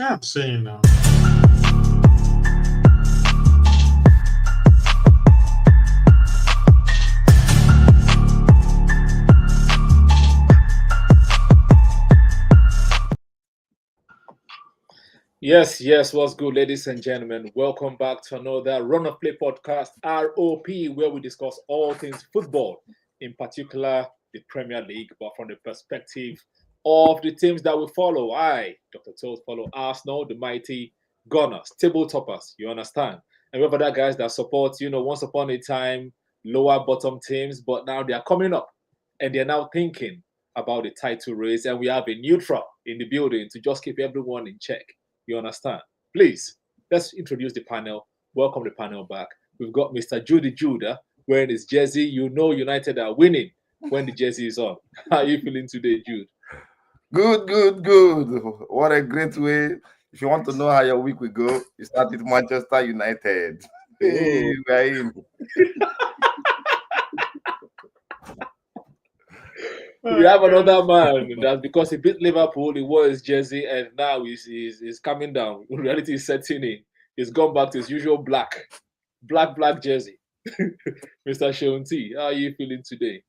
I'm saying now. Yes, yes, what's good, ladies and gentlemen? Welcome back to another Run of Play podcast, ROP, where we discuss all things football, in particular the Premier League, but from the perspective of the teams that we follow. I, Dr. Toad, follow Arsenal, the mighty Gunners, table toppers, you understand? And we have other guys that support, once upon a time, lower bottom teams, but now they are coming up and they're now thinking about the title race. And we have a neutral in the building to just keep everyone in check. You understand? Please, let's introduce the panel. Welcome the panel back. We've got Mr. Judy Judah wearing his jersey. You know United are winning when the jersey is on. How are you feeling today, Jude? Good. What a great way. If you want to know how your week will go, you start with Manchester United. Hey, we're in. We have another man that because he beat Liverpool, he wore his jersey, and now he's coming down. Reality is setting in. He's gone back to his usual black jersey. Mr. Sheunti, how are you feeling today?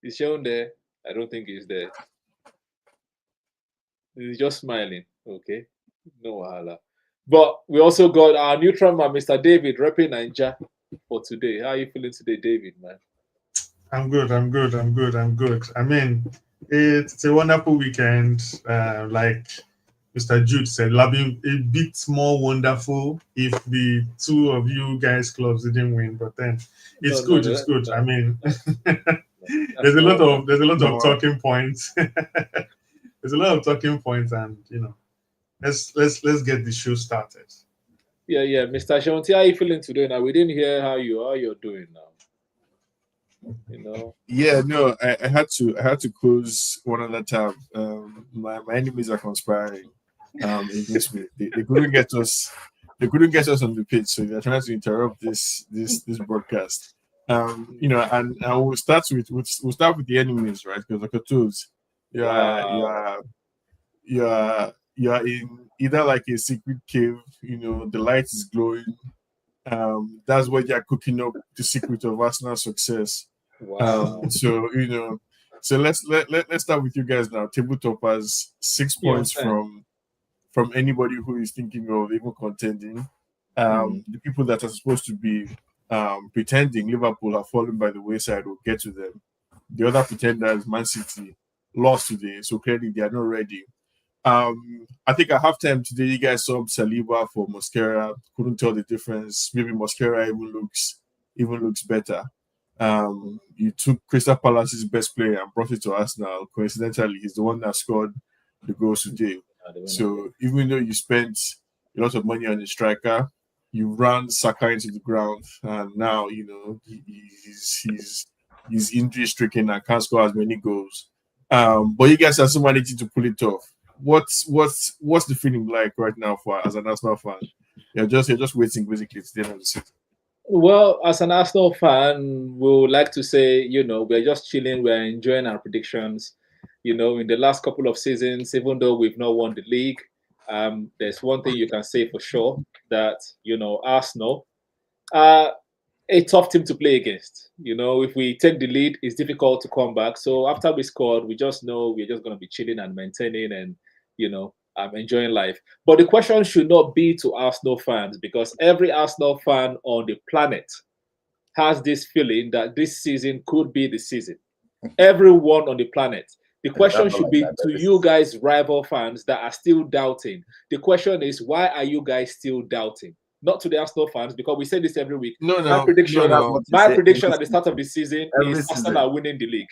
Is Sheun there? I don't think he's there. He's just smiling. Okay, no wahala. But we also got our neutral man, Mr. David, repping Ninja for today. How are you feeling today, David, man? I'm good. I mean, it's a wonderful weekend. Like Mr. Jude said, it'll be a bit more wonderful if the two of you guys clubs didn't win. But then it's good. It's good. No. I mean, there's a lot of talking points. There's a lot of talking points, and let's get the show started. Yeah. Mr. Shanti, how are you feeling today? Now we didn't hear how you're doing now. Yeah, no, I had to close one other tab. My enemies are conspiring against me. They couldn't get us. They couldn't get us on the pitch, so they're trying to interrupt this broadcast. And we'll start with the enemies, right? Because like I told you're in either like a secret cave. The light is glowing. That's where they're cooking up the secret of Arsenal's success. Wow. So let's start with you guys now. Table toppers, 6 points from anybody who is thinking of even contending. The people that are supposed to be pretending, Liverpool, have fallen by the wayside. We'll get to them. The other pretenders, Man City, lost today, so clearly they are not ready. I think at halftime today, you guys saw Saliba for Mosquera. Couldn't tell the difference. Maybe Mosquera even looks better. You took Crystal Palace's best player and brought it to Arsenal. Coincidentally, he's the one that scored the goals today. So even though you spent a lot of money on the striker, you ran Saka into the ground, and now he's injury stricken and can't score as many goals. But you guys are still managing to pull it off. What's the feeling like right now for as an Arsenal fan? You're just waiting basically to the end of the season. Well, as an Arsenal fan, we would like to say, we're just chilling, we're enjoying our predictions. In the last couple of seasons, even though we've not won the league, there's one thing you can say for sure, that, Arsenal are a tough team to play against. If we take the lead, it's difficult to come back. So after we scored, we just know we're just going to be chilling and maintaining and, enjoying life. But the question should not be to Arsenal fans, because every Arsenal fan on the planet has this feeling that this season could be the season. Everyone on the planet. The question should be to you guys, rival fans that are still doubting. The question is, why are you guys still doubting? Not to the Arsenal fans, because we say this every week. My prediction at the start of the season is Arsenal are winning the league.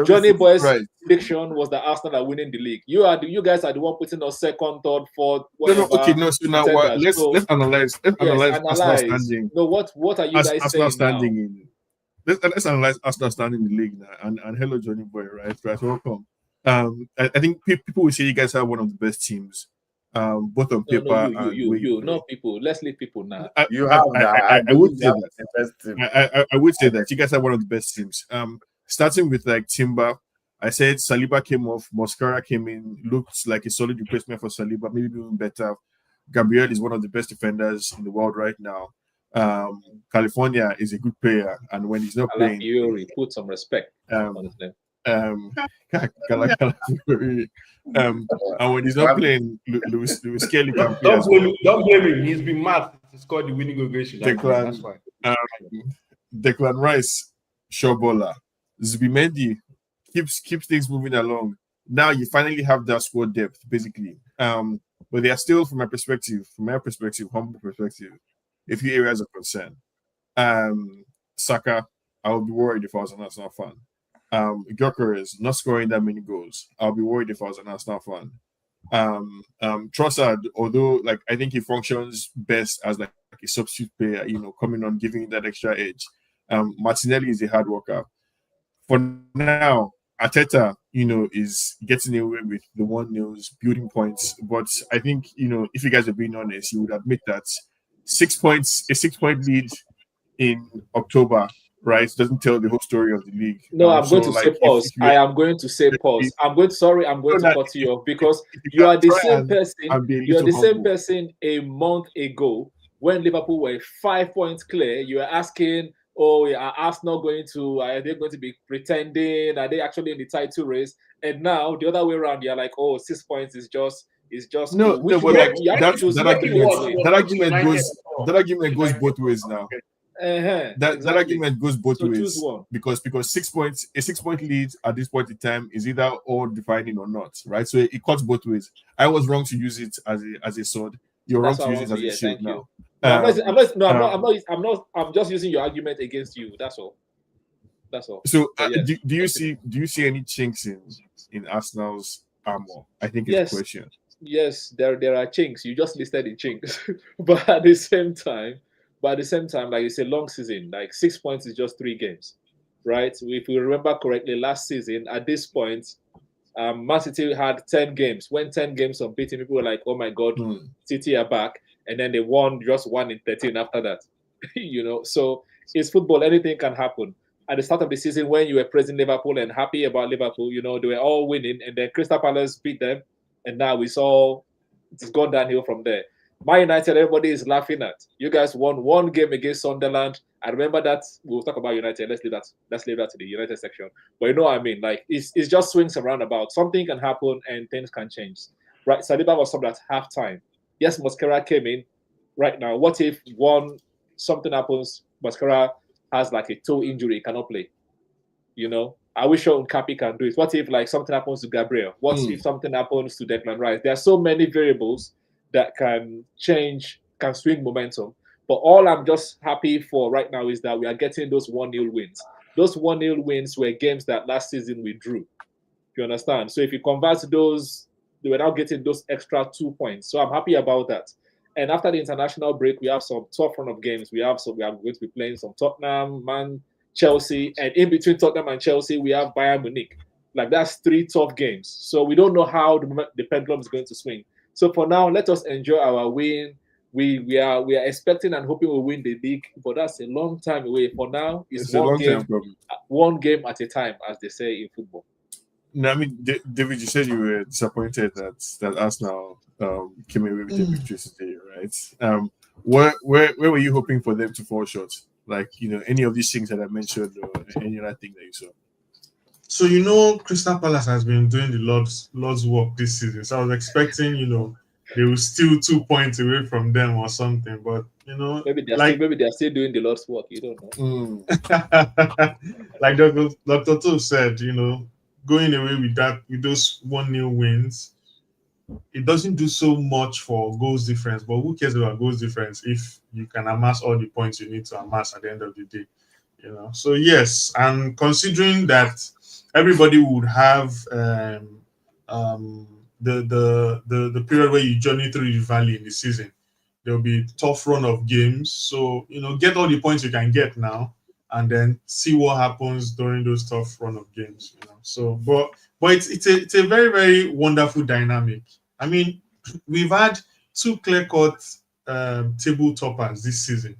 Johnny Boy's prediction was that Arsenal are winning the league. You guys are the one putting us second, third, fourth, whatever. So now let's analyze Arsenal standing. No, what are you guys saying standing now? Let's analyze Arsenal standing in the league now. And hello, Johnny Boy, right? Welcome. I think people will say you guys have one of the best teams. both on paper and you, where you not people. Let's leave people now. You have that. I would say that. The best team. I would say that you guys are one of the best teams. Starting with like Timber, I said Saliba came off, Mosquera came in, looked like a solid replacement for Saliba, maybe even better. Gabriel is one of the best defenders in the world right now. California is a good player, and when he's not playing, Yuri, put some respect on his name. And when he's not playing, Lewis Kelly can play. Don't blame him. He's been mad. He scored the winning goal against United. That's why. Declan Rice, Shobola, Zubimendi keeps things moving along. Now you finally have that squad depth, basically. But they are still, from my perspective, humble perspective, a few areas of concern. Saka, I would be worried if I was an Arsenal fan. Gyökeres not scoring that many goals. I'll be worried if I was an Arsenal fan. Trossard, although like I think he functions best as like a substitute player, coming on, giving that extra edge. Martinelli is a hard worker. For now, Arteta, is getting away with the 1-0s, building points. But I think, if you guys are being honest, you would admit that 6 points, a 6-point lead in October, right, doesn't tell the whole story of the league. No, I'm going to say pause. I am going to say pause. I'm going to cut you off because you are the same person. You are the same person a month ago when Liverpool were 5 points clear. You are asking, are Arsenal are they going to be pretending? Are they actually in the title race? And now the other way around, you're like, 6 points is just no, cool. But like that argument goes both ways now. That argument goes both ways because a 6-point lead at this point in time is either all defining or not, right? So it cuts both ways. I was wrong to use it as a sword. You're wrong to use it as a shield now. I'm just using your argument against you. That's all. So yes. do you see any chinks in Arsenal's armor? I think it's a question. Yes, there are chinks. You just listed the chinks, but at the same time, like it's a long season. Like 6 points is just 3 games, right? If we remember correctly, last season at this point, Man City had 10 games. When 10 games unbeaten, people were like, "Oh my God, City are back!" And then they just won in 13 after that. So it's football. Anything can happen. At the start of the season, when you were praising Liverpool and happy about Liverpool, they were all winning, and then Crystal Palace beat them, and now it's gone downhill from there. Man United, everybody is laughing at. You guys won 1 game against Sunderland. I remember that. We'll talk about United. Let's leave that to the United section. But you know what I mean? Like it's just swings around about. Something can happen and things can change. Right? Saliba was subbed at halftime. Yes, Mosquera came in. Right now, what if something happens? Mosquera has like a toe injury, he cannot play. I wish Nkapi can do it. What if like something happens to Gabriel? What if something happens to Declan Rice? There are so many variables that can swing momentum. But all I'm just happy for right now is that we are getting those 1-0 wins. Those 1-0 wins were games that last season we drew. You understand? So if you convert those, they were now getting those extra 2 points. So I'm happy about that. And after the international break, we have some tough run of games. We are going to be playing some Tottenham, Chelsea, and in between Tottenham and Chelsea, we have Bayern Munich. Like that's 3 tough games. So we don't know how the pendulum is going to swing. So for now, let us enjoy our win. We are expecting and hoping we'll win the league, but that's a long time away. For now, it's one game at a time, as they say in football. No, I mean, David, you said you were disappointed that Arsenal came away with the victory today, right? Where were you hoping for them to fall short? Like, any of these things that I mentioned, or any other thing that you saw? So, Crystal Palace has been doing the Lord's work this season. So I was expecting, they will steal 2 points away from them or something. But, maybe they're still doing the Lord's work. You don't know. Like Dr. Tove said, going away with those 1-0 wins, it doesn't do so much for goals difference. But who cares about goals difference if you can amass all the points you need to amass at the end of the day? So yes, and considering that everybody would have the period where you journey through the valley in the season, there'll be a tough run of games. So get all the points you can get now, and then see what happens during those tough run of games. So, but it's a very, very wonderful dynamic. I mean, we've had two clear-cut table toppers this season.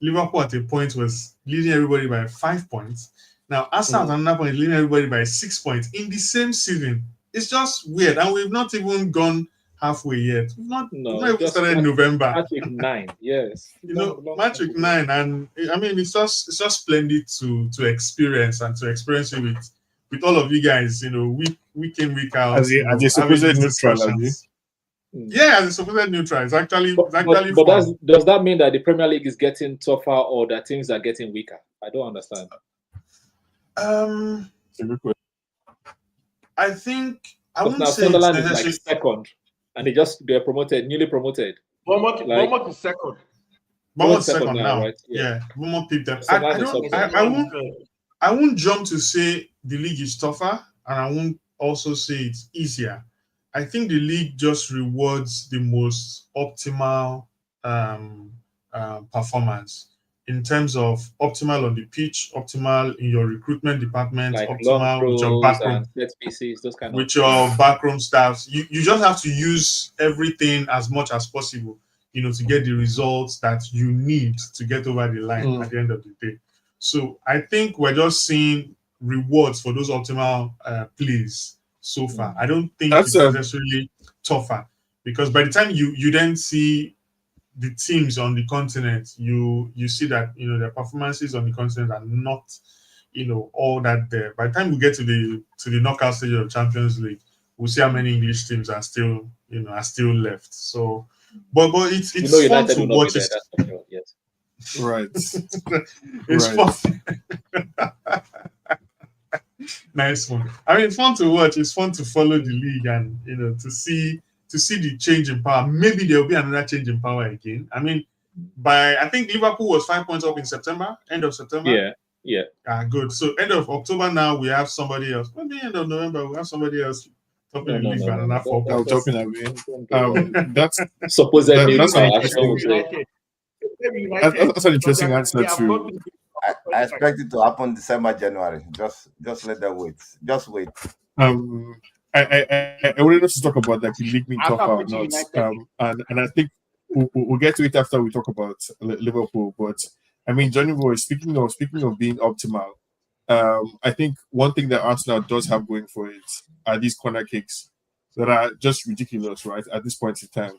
Liverpool at a point was leading everybody by 5 points. Now, Arsenal at another point leading everybody by 6 points in the same season. It's just weird, and we've not even gone halfway yet. We've not even started in November. MATCHWEEK 9, yes. MATCHWEEK 9, and I mean it's just splendid to experience and to experience it with all of you guys. Week in, week out. As a supposed neutral, yeah, as a supposed neutral. It's actually but does that mean that the Premier League is getting tougher or that things are getting weaker? I don't understand. It's a good question. I think I wouldn't say Sunderland is like second, and they're promoted, newly promoted. Bournemouth is second. Bournemouth second now, right? Yeah, Bournemouth picked them. I won't jump to say the league is tougher, and I won't also say it's easier. I think the league just rewards the most optimal performance in terms of optimal on the pitch, optimal in your recruitment department, like optimal with your backroom, set pieces, those kind with your backroom staffs. You just have to use everything as much as possible, to get the results that you need to get over the line at the end of the day. So I think we're just seeing rewards for those optimal plays so far. I don't think it's necessarily tougher, because by the time you then see the teams on the continent, you see that their performances on the continent are not all that there. By the time we get to the knockout stage of the Champions League, we'll see how many English teams are still left. So, but it's fun to watch it. Yes. Right. It's fun. Nice one. I mean, it's fun to watch. It's fun to follow the league and to see the change in power. Maybe there will be another change in power again. I mean, I think Liverpool was 5 points up in September, end of September. Yeah. Good. So end of October now we have somebody else. Maybe end of November we have somebody else topping the league by another 4 points. That's supposed that's an interesting answer to. I expect it to happen December, January. Just let them wait. Just wait. I wanted us to talk about the league being tougher or not, and I think we'll get to it after we talk about Liverpool. But I mean, Johnny Boy, speaking of being optimal, I think one thing that Arsenal does have going for it are these corner kicks that are just ridiculous, right? At this point in time,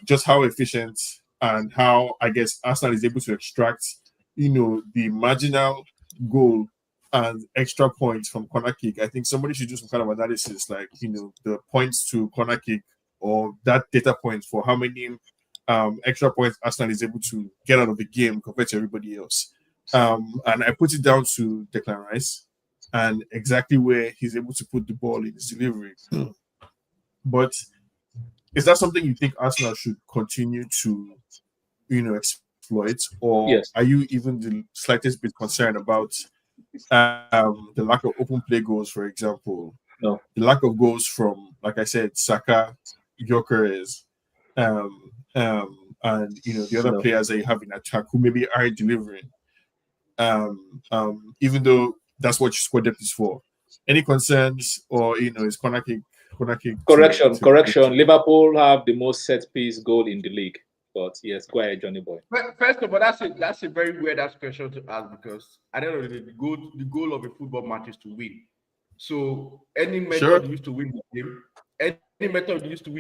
just how efficient and how I guess Arsenal is able to extract the marginal goal and extra points from corner kick. I think somebody should do some kind of analysis, like the points to corner kick or that data point for how many extra points Arsenal is able to get out of the game compared to everybody else. And I put it down to Declan Rice and exactly where he's able to put the ball in his delivery. But is that something you think Arsenal should continue to, exploit, or are you even the slightest bit concerned about the lack of open play goals, for example? No. The lack of goals from, like I said, Saka, Gyökeres, and the other players that you have in attack who maybe aren't delivering. Even though that's what your squad depth is for. Any concerns, or is corner kick? Correction. Liverpool have the most set piece goal in the league. But yes, go ahead, Johnny Boy. First of all, that's a very weird question to ask, because I don't know, the goal of a football match is to win. So any method you use to win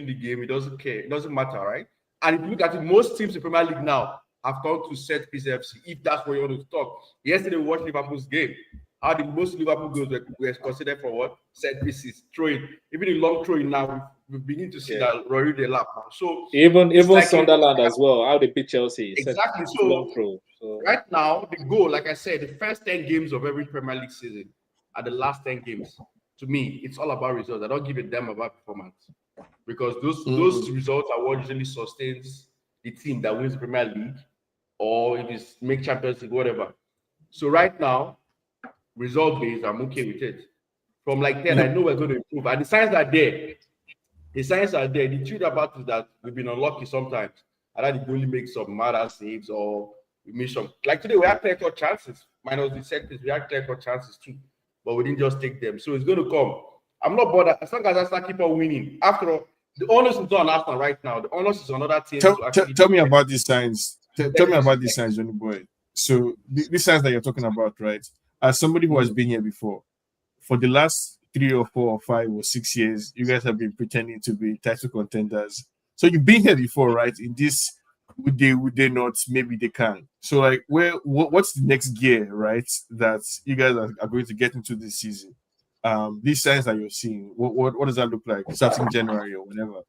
the game, it doesn't care. It doesn't matter, right? And if you look at it, most teams in Premier League now have come to set piece FC, if that's what you want to talk. Yesterday we watched Liverpool's game. How the most Liverpool goals were considered for what? Set pieces, throwing. Even in long throwing now, we begin to see that Rory de lap. So even Sunderland as well, how they beat Chelsea. Exactly. So long throw. So right now, the goal, like I said, the first 10 games of every Premier League season are the last 10 games. To me, it's all about results. I don't give a damn about performance, because those results are what usually sustains the team that wins the Premier League, or if it's make Champions League, whatever. So right now, result based, I'm okay with it. From like 10, I know we're going to improve. And the signs are there. The truth about it is that we've been unlucky sometimes. And that the goalie makes some mad saves, or we miss some. Like today, we had clear-cut chances. Minus the set piece, we had clear-cut chances too. But we didn't just take them. So it's going to come. I'm not bothered. As long as I start keep on winning. After all, The onus is not on Arsenal right now. The onus is on other teams Tell, to tell, actually tell me about these signs. Tell me about these signs, Johnny Boy. So these signs that you're talking about, right? As somebody who has been here before, for the last 3 or 4 or 5 or 6 years, you guys have been pretending to be title contenders. So you've been here before, right? In this, would they not? Maybe they can. So like, what's the next gear, right? That you guys are going to get into this season. These signs that you're seeing, what does that look like starting January or whenever?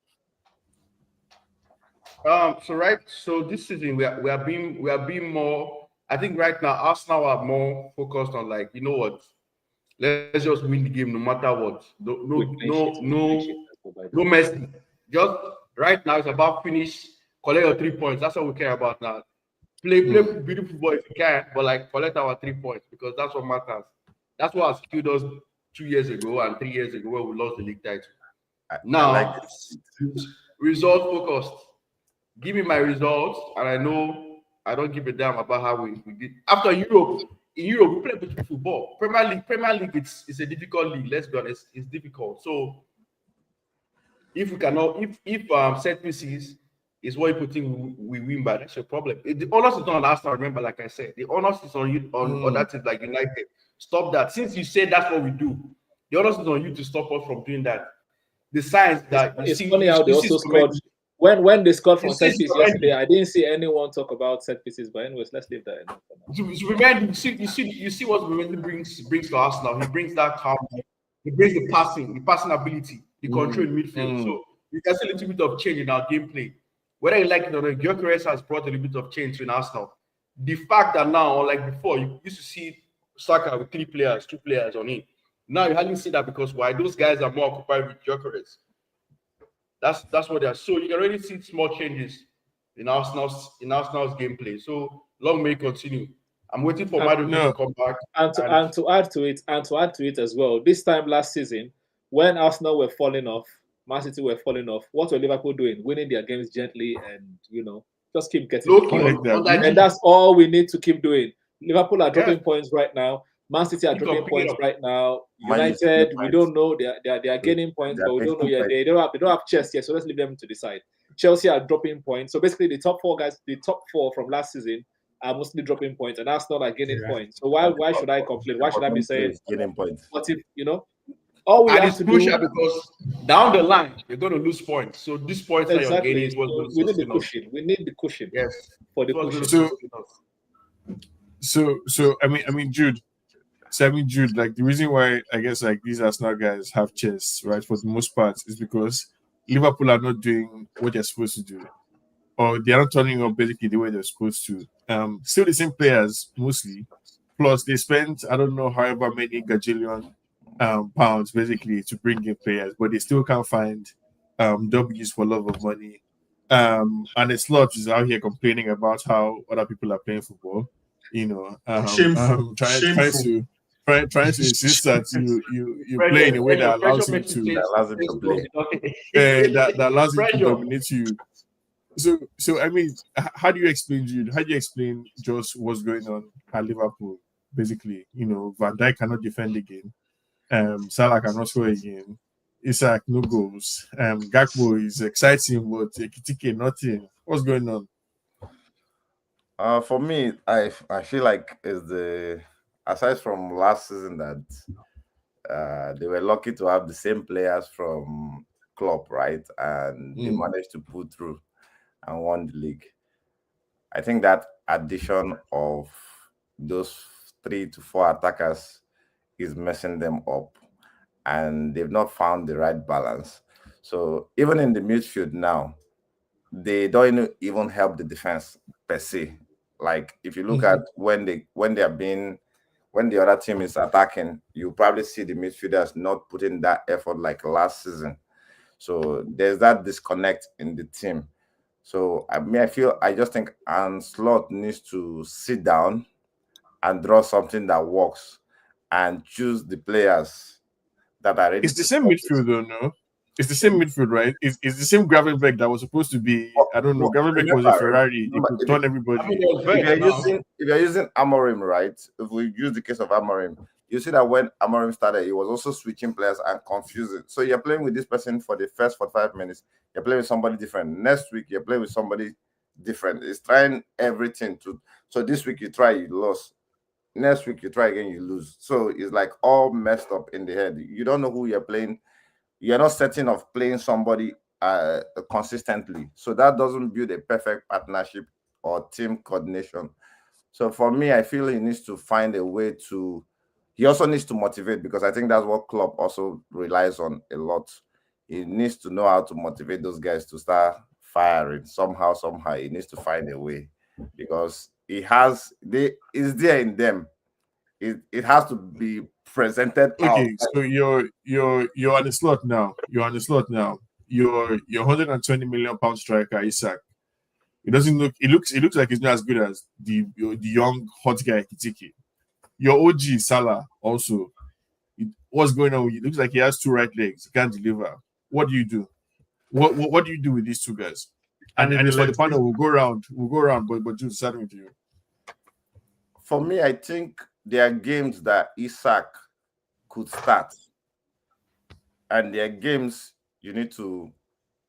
So this season we are being more. I think right now Arsenal are more focused on, like, you know what, let's just win the game no matter what. No messy. Just right now it's about finish, collect your 3 points. That's what we care about now. Play beautiful football if you can, but like collect our 3 points, because that's what matters. That's what has killed us 2 years ago and 3 years ago when we lost the league title. Now, result focused. Give me my results, and I know I don't give a damn about how we did. After Europe, in Europe, we play beautiful football. Premier League, it's a difficult league. Let's be honest, it's difficult. So if we cannot, if set pieces is what you think we win by, that's your problem. The onus is not on Arsenal. Remember, like I said, the onus is on you, on other teams like United. Stop that. Since you said that's what we do, the onus is on you to stop us from doing that. The signs that it's funny how they also scored. When they scored from set pieces yesterday, I didn't see anyone talk about set pieces. But anyways, let's leave that. You see what Ruben brings to Arsenal. He brings that calm. He brings the passing ability, the control in midfield. So you can see a little bit of change in our gameplay. Whether you like it or not, Gyökeres has brought a little bit of change in Arsenal. The fact that now, unlike before, you used to see Saka with 2 players on him. Now you hardly see that, because why? Those guys are more occupied with Gyökeres. That's what they are. So you can already see small changes in Arsenal's gameplay. So long may it continue. I'm waiting for Madrid to come back. And to add to it as well, this time last season, when Arsenal were falling off, Man City were falling off, what were Liverpool doing? Winning their games gently and, just keep getting and that's all we need to keep doing. Liverpool are dropping points right now. Man City are dropping points right now. United, we don't know. They are gaining points, but we don't know yet. They don't have chest yet, so let's leave them to the side. Chelsea are dropping points. So basically, the top 4 from last season are mostly dropping points, and Arsenal are gaining points. So why should I complain? Why should I be saying gaining points? What if all we have to do? Because down the line you're going to lose points. So these points that you're gaining is what we need the cushion. We need the cushion. Yes, for the cushion. So I mean, Jude. So Jude, like the reason why I guess like these Arsenal guys have chests, right, for the most part, is because Liverpool are not doing what they're supposed to do, or they are not turning up basically the way they're supposed to. Still the same players mostly, plus they spent I don't know however many gajillion pounds basically to bring in players, but they still can't find W's for love of money. And the Slot is out here complaining about how other people are playing football. Shameful. Trying to insist that you play in a way that allows him to that allows him to dominate you. So I mean, how do you explain, Jude? How do you explain just what's going on at Liverpool? Basically, Van Dijk cannot defend again. Salah cannot score again. Isak no goals. Gakpo is exciting, but Ekitike nothing. What's going on? For me, I feel like is the aside from last season that they were lucky to have the same players from Klopp, right? And they managed to pull through and won the league. I think that addition of those 3 to 4 attackers is messing them up, and they've not found the right balance. So even in the midfield now, they don't even help the defense per se. Like if you look at when the other team is attacking, you probably see the midfielders not putting that effort like last season. So there's that disconnect in the team. So I just think Slot needs to sit down and draw something that works and choose the players that are ready. It's the same midfield though, no? It's the same midfield, right? It's the same Gravenberg that was supposed to be. I don't know. Gravenberg was a Ferrari. It could turn everybody. If you're using Amorim, right? If we use the case of Amorim, you see that when Amorim started, he was also switching players and confusing. So you're playing with this person for the first 45 minutes. You're playing with somebody different. Next week, you're playing with somebody different. It's trying everything to. So this week you try, you lost. Next week you try again, you lose. So it's like all messed up in the head. You don't know who you're playing. You're not certain of playing somebody consistently. So that doesn't build a perfect partnership or team coordination. So for me, I feel he needs to find a way to. He also needs to motivate, because I think that's what Klopp also relies on a lot. He needs to know how to motivate those guys to start firing somehow. He needs to find a way, because it's there in them. It has to be presented out. Okay, so you're on the slot now. You're on the slot now. Your 120 million pound striker Isak. It doesn't look. It looks like he's not as good as the young hot guy Kitiki. Your OG Salah also. What's going on with you? It looks like he has two right legs. He can't deliver. What do you do? What do you do with these two guys? And it's for the panel. We'll go around. But Jude, starting with you. For me, I think there are games that Isak could start, and there are games you need to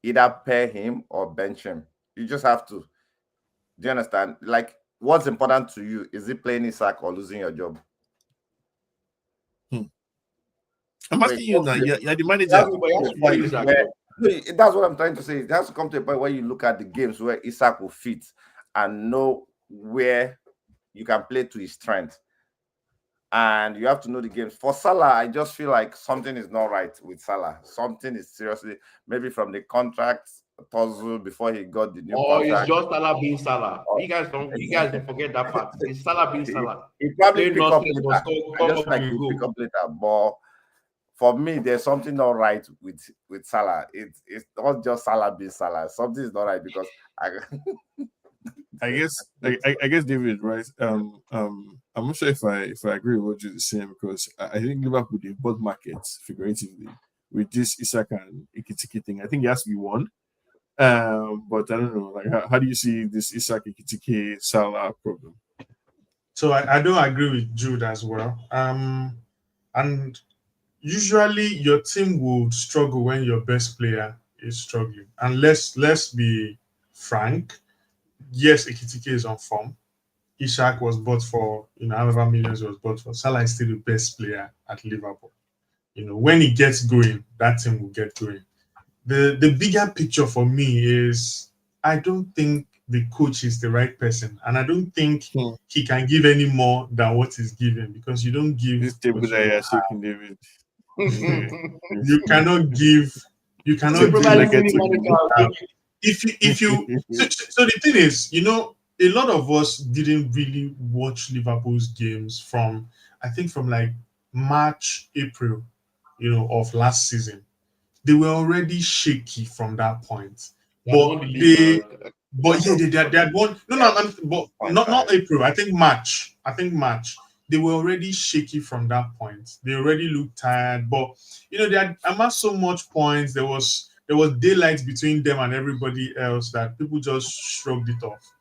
either pair him or bench him. You just have to. Do you understand? Like, what's important to you? Is it playing Isak or losing your job? I'm asking you now. You're the manager. That's what I'm trying to say. It has to come to a point where you look at the games where Isak will fit and know where you can play to his strength. And you have to know the games. For Salah, I just feel like something is not right with Salah. Something is seriously, maybe from the contract puzzle before he got the new contract. It's just Salah being Salah. You guys don't forget that part. It's Salah being Salah. He probably pick up later. I just like he pick up later. But for me, there's something not right with Salah. It's not just Salah being Salah. Something is not right, because I guess David, right? I'm not sure if I agree with what you're saying, because I think Liverpool, they both markets figuratively with this Isak and Ekitike thing. I think it has to be one. But I don't know. Like, how do you see this Isak, Ekitike, Salah problem? So I don't agree with Jude as well. And usually your team would struggle when your best player is struggling. And let's be frank. Yes, Ekitike is on form. Isak was bought for, however millions was bought for. Salah is still the best player at Liverpool. When he gets going, that team will get going. The bigger picture for me is, I don't think the coach is the right person, and I don't think he can give any more than what he's given, because you don't give. This table that you're shaking, David. You cannot give. You cannot give like a if you so the thing is, a lot of us didn't really watch Liverpool's games from like March, April, of last season. They were already shaky from that point. But they had won. But not April. I think March. They were already shaky from that point. They already looked tired. But they had amassed so much points. There was daylight between them and everybody else that people just shrugged it off.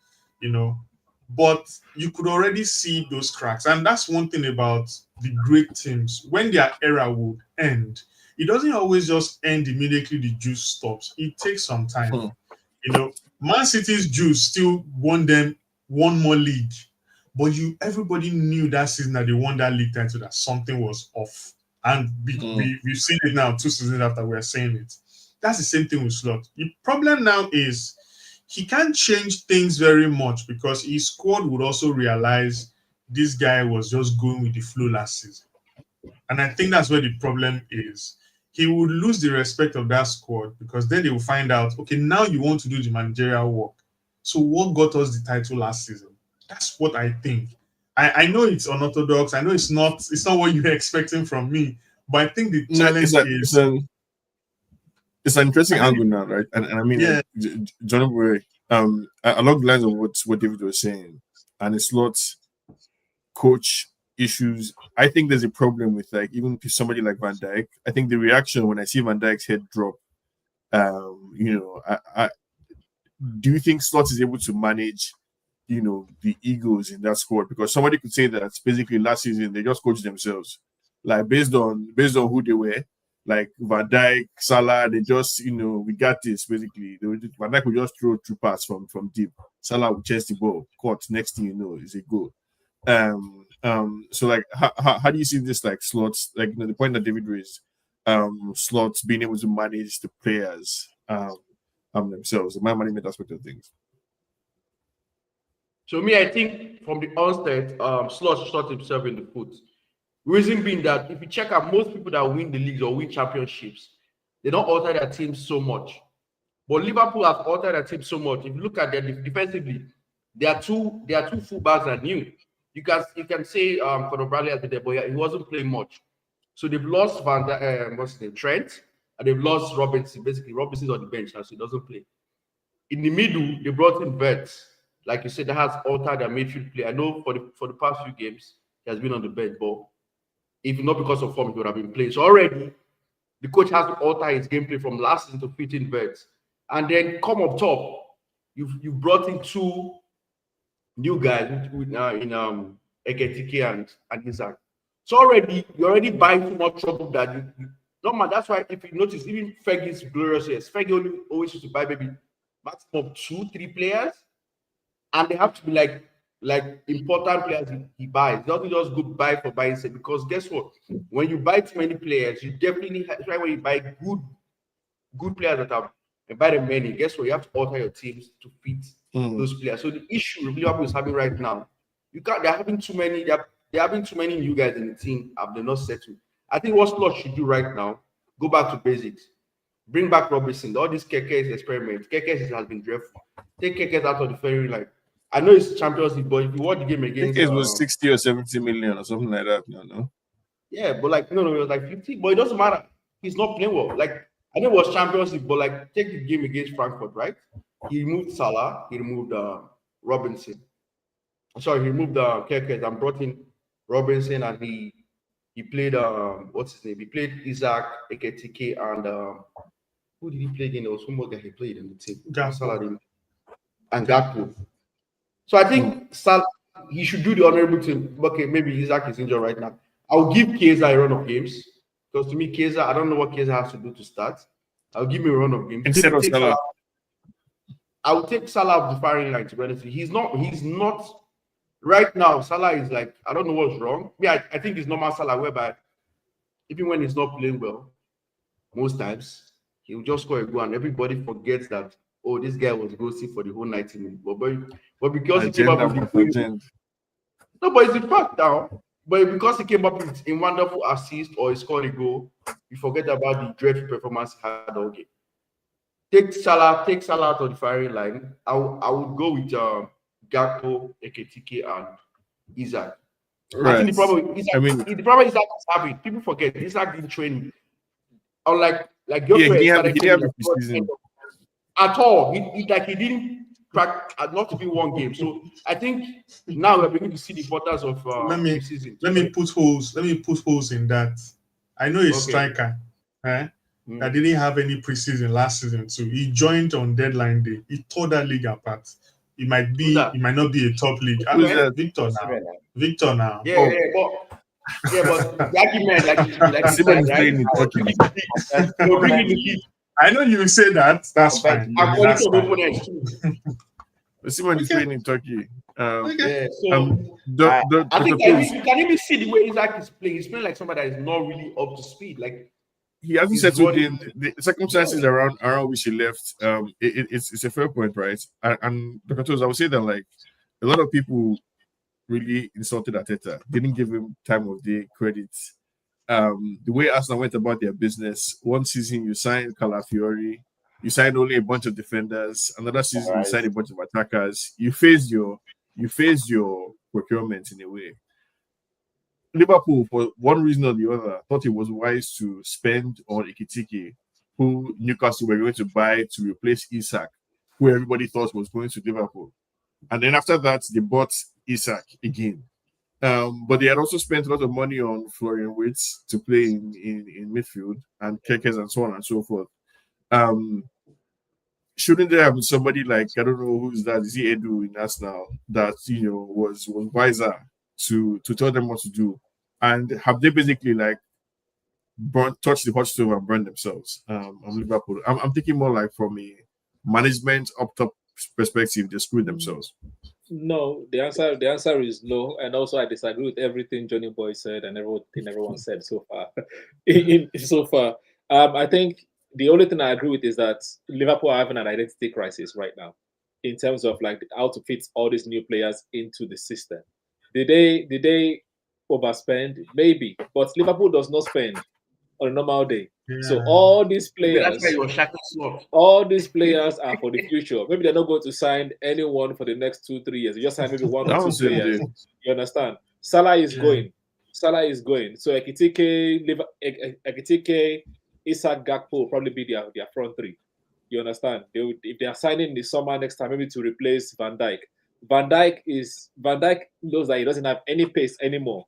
But you could already see those cracks. And that's one thing about the great teams. When their era would end, it doesn't always just end immediately. The juice stops. It takes some time. Man City's juice still won them one more league. But everybody knew that season that they won that league title, that something was off. And we've seen it now 2 seasons after we're saying it. That's the same thing with Slot. The problem now is he can't change things very much, because his squad would also realize this guy was just going with the flow last season. And I think that's where the problem is. He would lose the respect of that squad, because then they will find out, okay, now you want to do the managerial work. So what got us the title last season? That's what I think. I know it's unorthodox. I know it's not what you're expecting from me, but I think the challenge it's an interesting angle now, right? And I mean, yeah. John, along the lines of what David was saying, and it's not coach issues. I think there's a problem with, like, even somebody like Van Dijk. I think the reaction when I see Van Dijk's head drop Do you think Slot is able to manage, the egos in that squad? Because somebody could say that basically last season they just coached themselves, like based on who they were, like Van Dijk, Salah. They just, we got this. Basically, Van Dijk would just throw through pass from deep. Salah would chase the ball, caught. Next thing you know, is a goal. So like, how do you see this, like Slots, like the point that David raised, Slots being able to manage the players themselves, the management aspect of things? So me, I think from the onset, Slot shot himself in the foot. Reason being that if you check out most people that win the leagues or win championships, they don't alter their team so much. But Liverpool have altered their team so much. If you look at their defensively, there are two fullbacks that are new. You can say Conor Bradley has been there, but he wasn't playing much. So they've lost Trent, and they've lost Robinson. Basically, Robinson's on the bench now, so he doesn't play. In the middle, they brought in Vets. Like you said, that has altered their midfield play. I know for the past few games, he has been on the bench, but if not because of form, he would have been playing. So already, the coach has to alter his gameplay from last season to fit in Vets. And then come up top, you brought in two new guys in Eketike and Isaac. So you already buying too much trouble that no man. That's why if you notice, even Fergie's glorious years, Fergie always used to buy maybe maximum of 2-3 players, and they have to be like important players he buys. He doesn't just go buy for buying sake, because guess what? When you buy too many players, you definitely try when you buy good players that have and buy them many. Guess what? You have to alter your teams to fit those players. So the issue Liverpool is having right now, they're having too many. They're having too many new guys in the team. They're not settled. I think what Slot should do right now, go back to basics. Bring back Robinson. All these Keke's experiments. Keke's has been dreadful. Take Keke's out of the ferry line. I know it's Champions League, but if you watch the game against, it was 60 or 70 million or something like that. No. Yeah, but like no, it was like 50. But it doesn't matter. He's not playing well. Like I know it was Champions League, but like take the game against Frankfurt, right? He removed Salah. He removed Robinson. Sorry, he removed Keke's and brought in Robinson, and he played what's his name? He played Isaac, Eketike, and who did he play again? There was one more guy he played in the team. Salah and Gakpo. So I think he should do the honorable thing. Okay, maybe Isaac is injured right now. I'll give Chiesa a run of games, because to me, Chiesa, I don't know what Chiesa has to do to start. I'll give him a run of games. Instead of Salah. I would take Salah off the firing line, to be honest. He's not right now. Salah is like, I don't know what's wrong. Yeah, I think it's normal Salah, whereby even when he's not playing well, most times he'll just score a goal and everybody forgets that, oh, this guy was ghosting for the whole 90 minutes. But because he came up with no, but it's a fact now. But because he came up with a wonderful assist or he scored a goal, you forget about the dreadful performance he had all game. Take Salah out of the firing line. I would go with Gakpo, Eketike, and Isaac. Right. I think the problem Isaac is having. People forget Isaac didn't train. Unlike he didn't at all. He didn't crack not to be one game. So I think now we're beginning to see the importance of season. Let me put holes in that. I know a striker, that didn't have any preseason last season, so he joined on deadline day. He tore that league apart. It might not be a top league. Victor now. Yeah, but the argument I know you will say that. That's fine. Simon is playing in Turkey. I think you can even see the way Isaac is playing. He's playing like somebody that is not really up to speed. Like he hasn't settled in. The circumstances around which he left. It's a fair point, right? And Dr. Toes, I would say that like a lot of people really insulted Arteta, didn't give him time of day credit. The way Arsenal went about their business, one season you signed Calafiori, you signed only a bunch of defenders. Another season you signed a bunch of attackers. You phased your procurement in a way. Liverpool, for one reason or the other, thought it was wise to spend on Ekitike, who Newcastle were going to buy to replace Isak, who everybody thought was going to Liverpool. And then after that, they bought Isak again. But they had also spent a lot of money on Florian Wirtz to play in midfield and Kekes and so on and so forth. shouldn't there have been somebody like, I don't know who's that, is he Edu in Arsenal, that was wiser to tell them what to do? And have they basically like touched the hot stove and burned themselves? On Liverpool, I'm thinking more like from a management up top perspective, they screwed themselves. No, the answer is no, and also I disagree with everything Johnny Boy said and everyone said so far. So far, I think the only thing I agree with is that Liverpool are having an identity crisis right now, in terms of like how to fit all these new players into the system. Did they overspend? Maybe, but Liverpool does not spend on a normal day. So Yeah. all these Maybe players, that's why your shackle slot. all these players are for the future. Maybe they're not going to sign anyone for the next 2-3 years. You just sign maybe one That or two was it, players. yeah. You understand? Salah is Yeah. going. Salah is going. So Ekitike, Isak, Gakpo will probably be their front three. You understand? If they are signing in the summer next time, maybe to replace Van Dijk. Van Dijk knows that he doesn't have any pace anymore,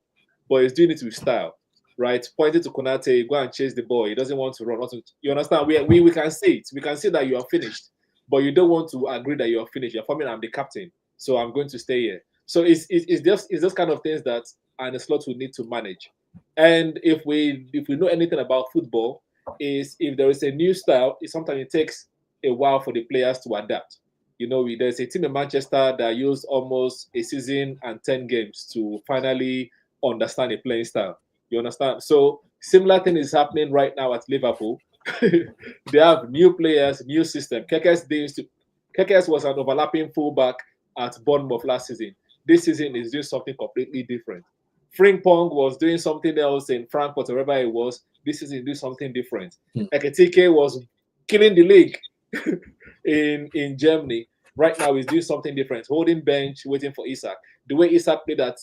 but he's doing it with style. Right, pointing to Konate, go and chase the ball. He doesn't want to run. You understand? We can see it. We can see that you are finished, but you don't want to agree that you are finished. You're forming, I'm the captain, so I'm going to stay here. So it's just kind of things that Arne Slot will need to manage. And if we know anything about football, is if there is a new style, sometimes it takes a while for the players to adapt. There's a team in Manchester that used almost a season and 10 games to finally understand a playing style. You understand? So similar thing is happening right now at Liverpool. They have new players, new system. Kekes was an overlapping fullback at Bournemouth last season. This season is doing something completely different. Frimpong was doing something else in Frankfurt, or wherever it was. This season doing something different. Ekitike was killing the league in Germany. Right now, he's doing something different, holding bench, waiting for Isak. The way Isak played at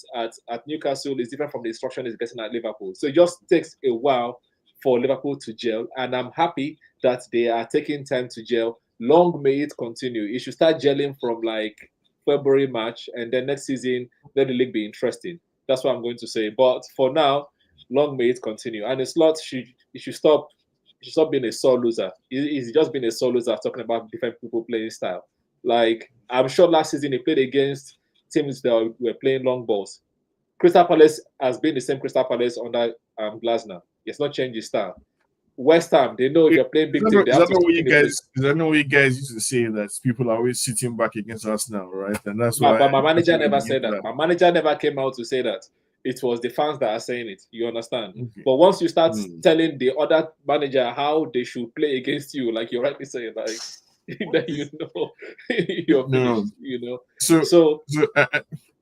Newcastle is different from the instruction he's getting at Liverpool. So it just takes a while for Liverpool to gel, and I'm happy that they are taking time to gel. Long may it continue. It should start gelling from like February, March, and then next season, let the league be interesting. That's what I'm going to say. But for now, long may it continue. And the Slot should stop being a sore loser. He's just been a sore loser talking about different people playing style. Like, I'm sure last season he played against teams that were playing long balls. Crystal Palace has been the same Crystal Palace under Glasner. It's not changed his style. West Ham, they know if you're playing big team, they have to is that what you guys used to say, that people are always sitting back against us now, right? And that's why. But my manager never said that. My manager never came out to say that. It was the fans that are saying it. You understand? Okay. But once you start telling the other manager how they should play against you, like you're rightly saying, like then you're finished. So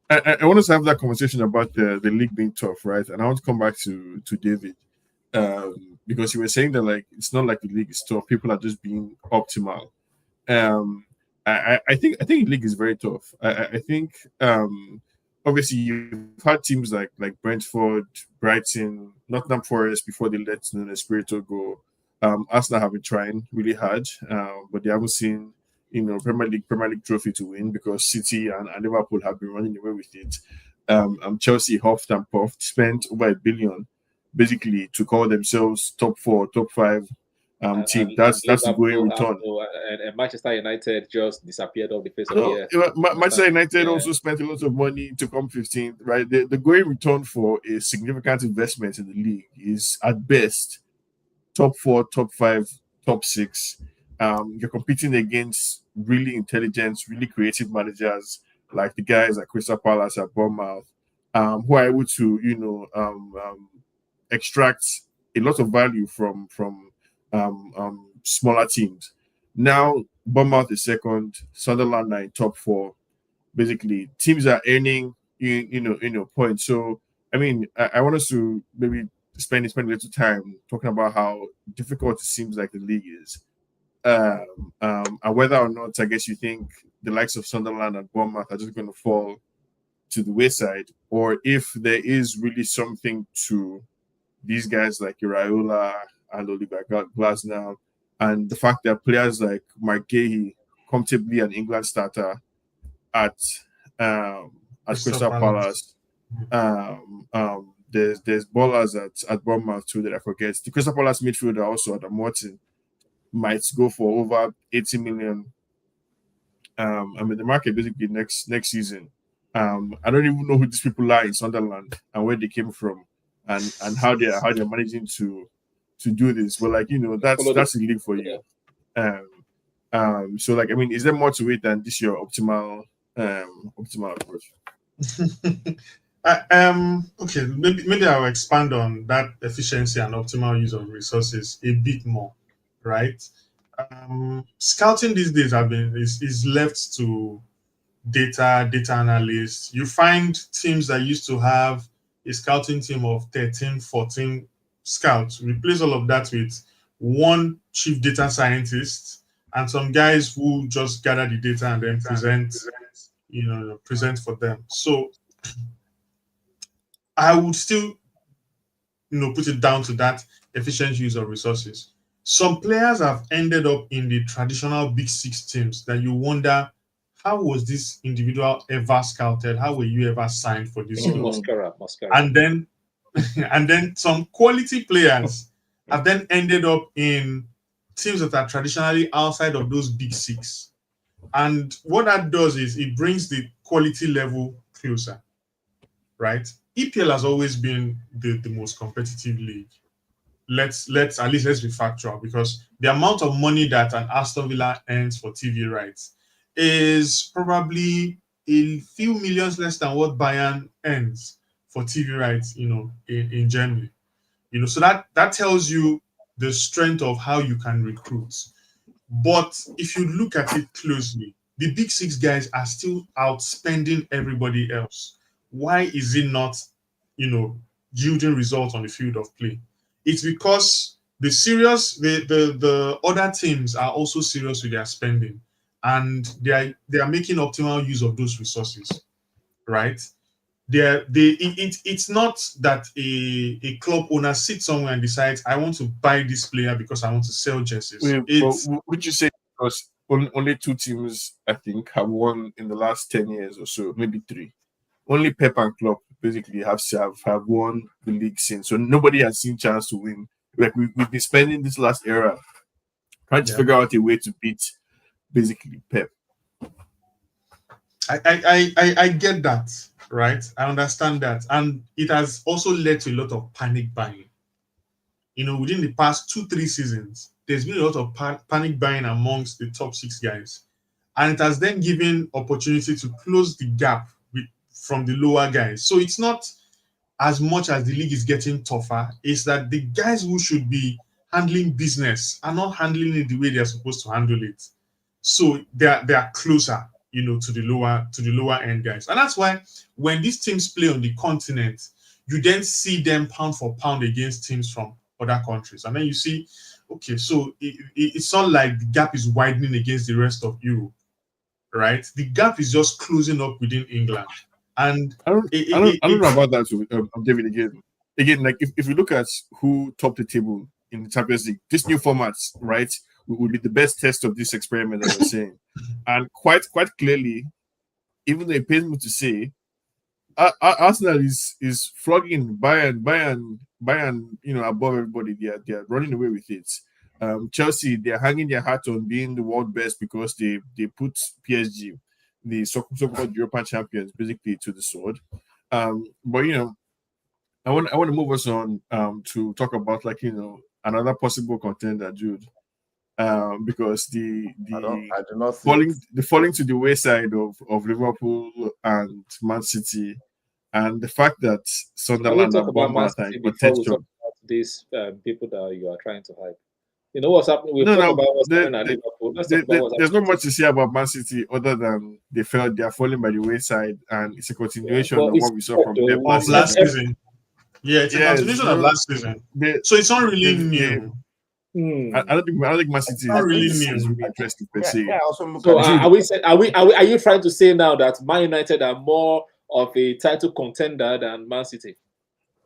I want us to have that conversation about the league being tough, right? And I want to come back to David, because you were saying that like it's not like the league is tough; people are just being optimal. I think the league is very tough. I think obviously you've had teams like Brentford, Brighton, Nottingham Forest before they let Nuno Espirito go. Arsenal have been trying really hard, but they haven't seen Premier League trophy to win, because City and Liverpool have been running away with it. Chelsea huffed and puffed, spent over $1 billion basically to call themselves top 4, top 5 team. That's the going return. And Manchester United just disappeared off the face of the earth. Manchester United also spent a lot of money to come 15th, right? The going return for a significant investment in the league is at best top 4, top 5, top 6. You're competing against really intelligent, really creative managers like the guys at Crystal Palace, at Bournemouth, who are able to extract a lot of value from smaller teams. Now Bournemouth is second, Sunderland are in top 4. Basically, teams are earning points. So I mean, I want us to maybe spend a little time talking about how difficult it seems like the league is, and whether or not I guess you think the likes of Sunderland and Bournemouth are just going to fall to the wayside, or if there is really something to these guys like Iraola and Oliver Glasner, and the fact that players like Mark Gahey, comfortably an England starter at Crystal Palace. There's ballers at Bournemouth too that I forget. The Crystal Palace midfielder also, Adam Morton, might go for over 80 million. The market basically next season. I don't even know who these people are in Sunderland and where they came from, and how they're managing to do this. But that's a league for you. So is there more to it than this your optimal approach? Okay, maybe I'll expand on that efficiency and optimal use of resources a bit more, right? Scouting these days is left to data analysts. You find teams that used to have a scouting team of 13, 14 scouts, replace all of that with one chief data scientist and some guys who just gather the data and then present for them. So I would still put it down to that efficient use of resources. Some players have ended up in the traditional big six teams that you wonder, how was this individual ever scouted? How were you ever signed for this club? Mascara. And then some quality players have then ended up in teams that are traditionally outside of those big six. And what that does is it brings the quality level closer, right? EPL has always been the most competitive league. Let's be factual, because the amount of money that an Aston Villa earns for TV rights is probably a few millions less than what Bayern earns for TV rights, in Germany. So that tells you the strength of how you can recruit. But if you look at it closely, the big six guys are still outspending everybody else. Why is it not, yielding results on the field of play? It's because the other teams are also serious with their spending, and they are making optimal use of those resources, right? It's not that a club owner sits somewhere and decides, I want to buy this player because I want to sell jerseys. Would you say because only two teams, I think, have won in the last 10 years or so, maybe 3? Only Pep and Klopp basically have won the league since. So nobody has seen chance to win. Like we've been spending this last era trying to figure out a way to beat basically Pep. I get that, right? I understand that. And it has also led to a lot of panic buying. Within the past 2-3 seasons, there's been a lot of panic buying amongst the top 6 guys. And it has then given opportunity to close the gap from the lower guys. So it's not as much as the league is getting tougher, it's that the guys who should be handling business are not handling it the way they're supposed to handle it. So they are closer, to the lower end guys. And that's why when these teams play on the continent, you then see them pound for pound against teams from other countries. And then you see, okay, so it's not like the gap is widening against the rest of Europe, right? The gap is just closing up within England. And I don't know about that, David. Again, like if you look at who topped the table in the Champions League, this new format, right, will be the best test of this experiment that we're saying. And quite clearly, even though it pains me to say, Arsenal is flogging Bayern, above everybody. They are running away with it. Chelsea, they're hanging their hat on being the world best because they put PSG, the so-called European champions, basically to the sword. But I want to move us on to talk about another possible contender, Jude. Because the falling to the wayside of Liverpool and Man City, and the fact that Sunderland talk about Man City before we talk about these people that you are trying to hype. You know what's happening? There's not much to say about Man City other than they are falling by the wayside, and it's a continuation of what we saw from them last season. Yeah, it's a continuation of last season. So it's not really new. I don't think Man City is really interesting per se. So are you trying to say now that Man United are more of a title contender than Man City?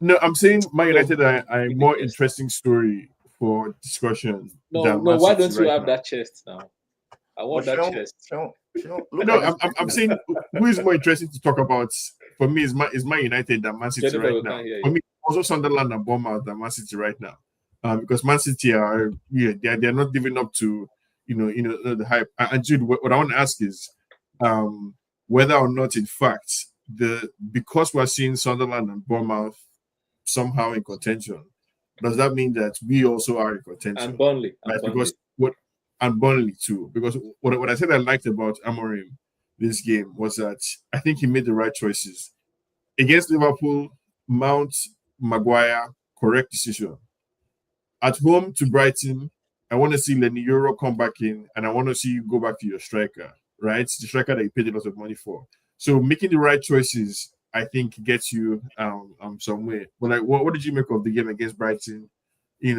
No, I'm saying Man United are a more interesting story for discussion. No, why don't you have that chest now? I want that chest. No, I'm saying who is more interesting to talk about for me is Man United than Man City right now. For me, also Sunderland and Bournemouth than Man City right now. because Man City are they're not living up to the hype. And Jude, what I want to ask is whether or not, in fact, because we're seeing Sunderland and Bournemouth somehow in contention, does that mean that we also are in contention? And Burnley, right? Because and Burnley too. Because what I said I liked about Amorim this game was that I think he made the right choices against Liverpool. Mount, Maguire, correct decision. At home to Brighton, I want to see Lenny Euro come back in, and I want to see you go back to your striker, right? The striker that you paid a lot of money for. So making the right choices, I think, gets you somewhere. But like, what did you make of the game against Brighton? It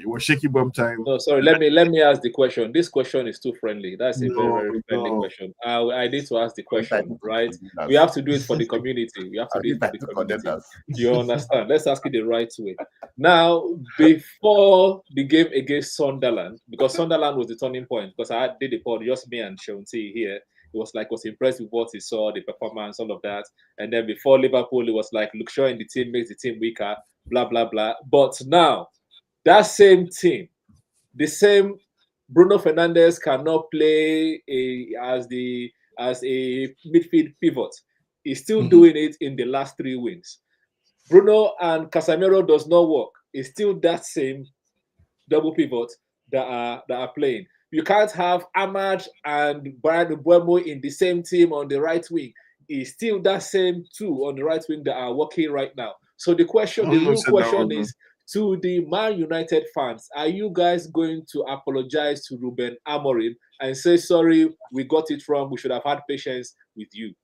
was shaky bum time. No, sorry. Let me ask the question. This question is too friendly. That's a very, very friendly question. I need to ask the question, right? We have to do it for the community. We have to do it for the community. You understand? Let's ask it the right way. Now, before the game against Sunderland, because Sunderland was the turning point, because I did the pod, just me and Shonti here. It was impressed with what he saw, the performance, all of that. And then before Liverpool, it was like, look, showing the team makes the team weaker, blah, blah, blah. But now, that same team, the same Bruno Fernandes cannot play as a midfield pivot. He's still doing it in the last 3 wins. Bruno and Casemiro does not work. It's still that same double pivot that are playing. You can't have Ahmad and Brian Mbeumo in the same team on the right wing. It's still that same two on the right wing that are working right now. So the real question is, to the Man United fans, are you guys going to apologize to Ruben Amorim and say, sorry, we got it wrong, we should have had patience with you?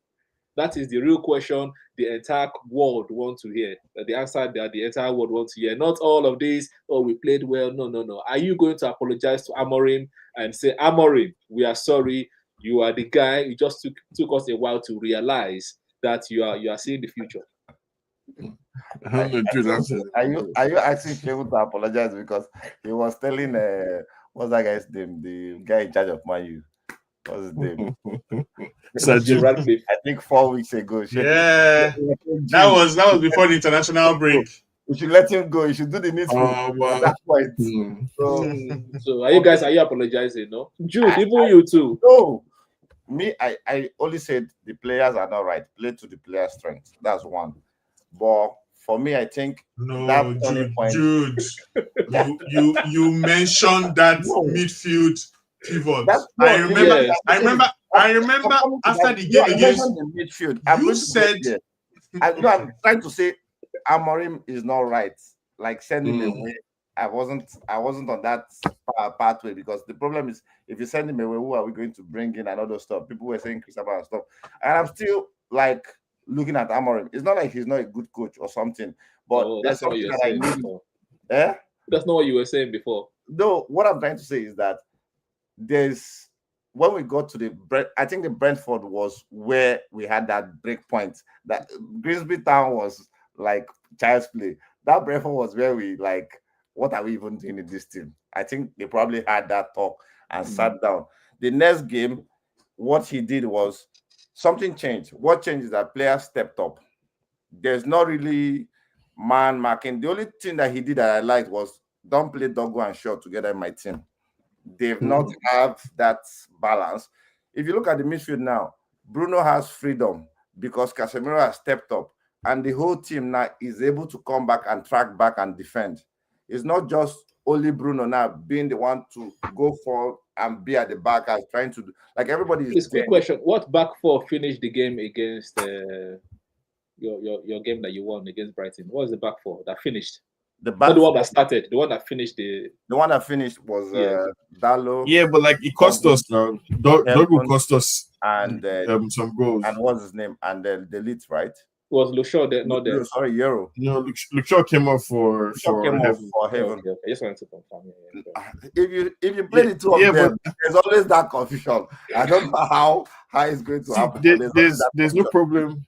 That is the real question the entire world wants to hear. The answer that the entire world wants to hear. Not all of these, we played well. No. Are you going to apologize to Amorim and say, Amorim, we are sorry, you are the guy, it just took us a while to realize that you are seeing the future? Are you asking people to apologize because he was telling what's that guy's name? The guy in charge of Man U. What's his name? I think 4 weeks ago. Yeah, that was before the international break. You should let him go. You should do the needful at that point. So are you apologizing? No, Jude, even you too. No, me, I only said the players are not right. Play to the players' strength. That's one. But for me, I think Jude, you mentioned that midfield pivot. I remember after the game against the midfield. You said I'm trying to say Amorim is not right. Like send him away. I wasn't on that pathway because the problem is if you send him away, who are we going to bring in and all those stuff? People were saying Christopher and stuff, and I'm still like looking at Amorim. It's not like he's not a good coach or something, but that's not what you were saying before. Yeah, that's not what you were saying before. No, what I'm trying to say is that when we got to I think the Brentford was where we had that break point. That Grimsby Town was like child's play. That Brentford was where we like, what are we even doing in this team? I think they probably had that talk and sat down. The next game, what he did was something changed. What changed is that players stepped up. There's not really man marking. The only thing that he did that I liked was don't play Dogo and Shaw together in my team. They've not have that balance. If you look at the midfield now, Bruno has freedom because Casemiro has stepped up, and the whole team now is able to come back and track back and defend. It's not just only Bruno now being the one to go forward and be at the back as trying to do. Like everybody is. Quick question: what back four finished the game against your game that you won against Brighton? What was the back four that finished? The one that started, the one that finished the one that finished was Dallo. Yeah, but like it cost us now. Dogu cost us and some goals. And what's his name? And the lead, right? Was Luxor not there? Sorry, Euro. No, Luxor came off for Heaven. Okay. I just wanted to confirm. If you play the two of them, there's always that confusion. I don't know how it's going to happen. There's no problem.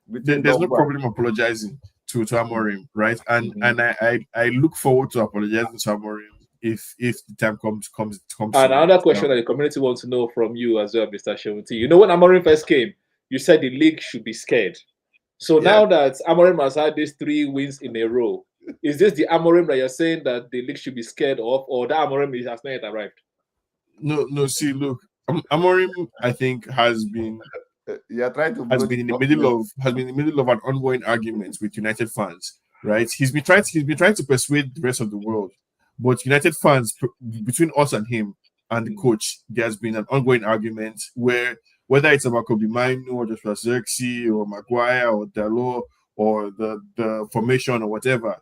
There's no problem apologizing to Amorim, right? And I look forward to apologizing to Amorim if the time comes. And another question that the community wants to know from you as well, Mr. Shewuti. You know, when Amorim first came, you said the league should be scared. So now that Amorim has had these 3 wins in a row, Is this the Amorim that you're saying that the league should be scared of, or the Amorim has not yet arrived? No. See, look, Amorim, I think, has been You're trying to in the middle of an ongoing argument with United fans, right? He's been trying to persuade the rest of the world, but United fans, between us and him and the coach, there's been an ongoing argument where whether it's about Kobe Minu or Joshua Zirkzee or Maguire or Dalot or the formation or whatever,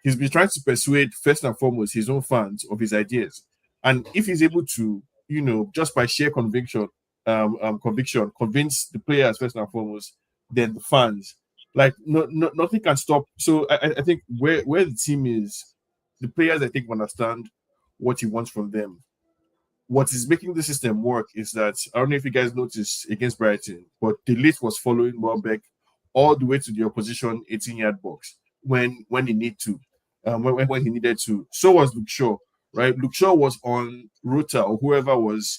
he's been trying to persuade first and foremost his own fans of his ideas, and if he's able to, just by sheer conviction, convince the players first and foremost, then the fans. Like nothing can stop. So I think where the team is, the players I think understand what he wants from them. What is making the system work is that I don't know if you guys noticed against Brighton, but the Delete was following Welbeck all the way to the opposition 18-yard box when he need to, when he needed to. So was Luke Shaw, right? Luke Shaw was on Rota or whoever was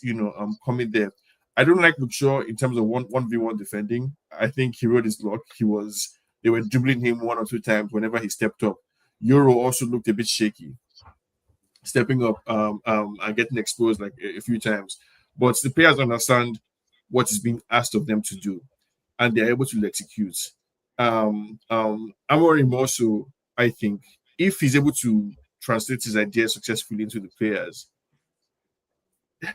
coming there. I don't like Luke Shaw in terms of 1v1 defending. I think he rode his luck. They were dribbling him one or two times whenever he stepped up. Euro also looked a bit shaky, stepping up and getting exposed like a few times. But the players understand what is being asked of them to do, and they're able to execute. Amorim also, I think, if he's able to translate his ideas successfully into the players,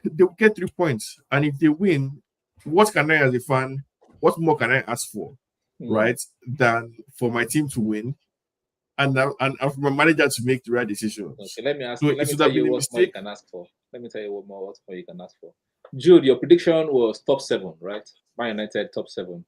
they'll get 3 points. And if they win, what can I, as a fan, what more can I ask for, right, than for my team to win and for my manager to make the right decisions? Okay, let me tell you what more you can ask for. Let me tell you what more you can ask for. Jude, your prediction was top 7, right? Man United top 7.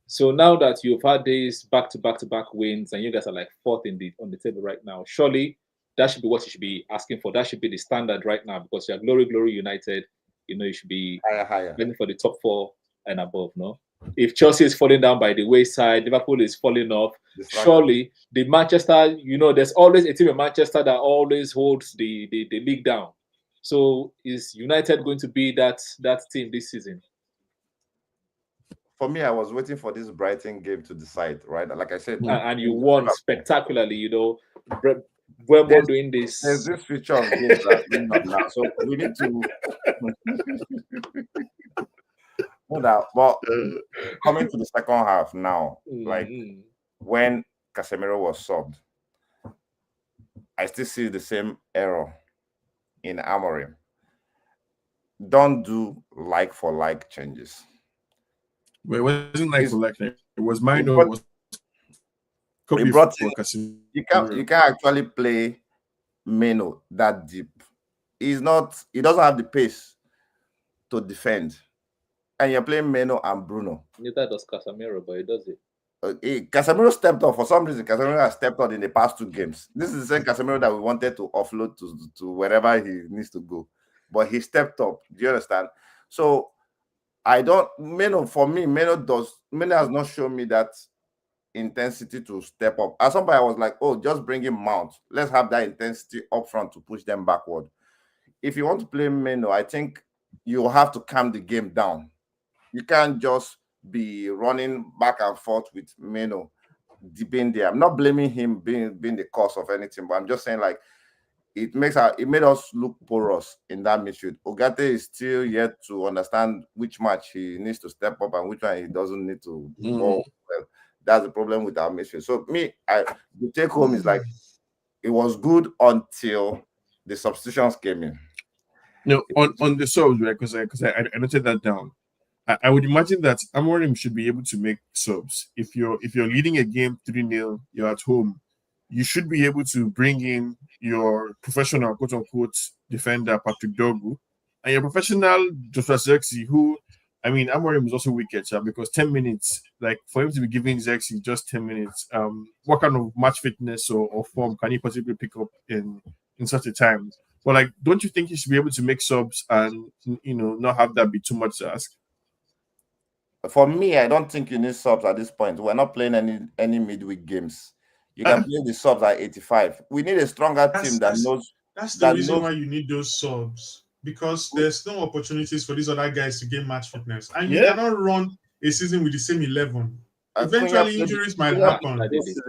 So now that you've had these back-to-back wins and you guys are like 4th on the table right now, surely that should be what you should be asking for. That should be the standard right now because you're Glory United. You should be higher. Looking for the top 4 and above, no? If Chelsea is falling down by the wayside, Liverpool is falling off, surely the Manchester, there's always a team in Manchester that always holds the league down. So is United going to be that team this season? For me, I was waiting for this Brighton game to decide, right? Like I said, and you won spectacularly. When we're doing this, there's this feature of games that not now, so we need to. But coming to the second half now, like when Casemiro was subbed, I still see the same error in Amorim. Don't do like for like changes. Well, it wasn't like for like. It was minor. You can't actually play Meno that deep. He doesn't have the pace to defend. And you're playing Meno and Bruno. Neither does Casemiro, but he does it. Casemiro stepped up. For some reason, Casemiro has stepped up in the past 2 games. This is the same Casemiro that we wanted to offload to wherever he needs to go. But he stepped up. Do you understand? So Meno has not shown me that intensity to step up. As somebody, I was like, just bring him Mount. Let's have that intensity up front to push them backward. If you want to play Meno, I think you have to calm the game down. You can't just be running back and forth with Meno being there. I'm not blaming him being the cause of anything, but I'm just saying like it made us look porous in that midfield. Ugarte is still yet to understand which match he needs to step up and which one he doesn't need to go well. That's the problem with our midfield. So the take home is like it was good until the substitutions came in. No, on the subs, right? Because I noted that down. I would imagine that Amorim should be able to make subs. If you're leading a game 3-0, you're at home, you should be able to bring in your professional quote unquote defender Patrick Dorgu and your professional Joshua Zirkzee, who Amorim is also wicked, because 10 minutes, like for him to be giving Zirkzee just 10 minutes, what kind of match fitness or form can he possibly pick up in such a time? But like, don't you think he should be able to make subs and not have that be too much to ask? For me, I don't think you need subs at this point. We're not playing any midweek games. You can play the subs at 85. We need a stronger team that knows. That's the reason why you need those subs, because there's no opportunities for these other guys to gain match fitness, and you cannot run a season with the same 11. Eventually, injuries might happen.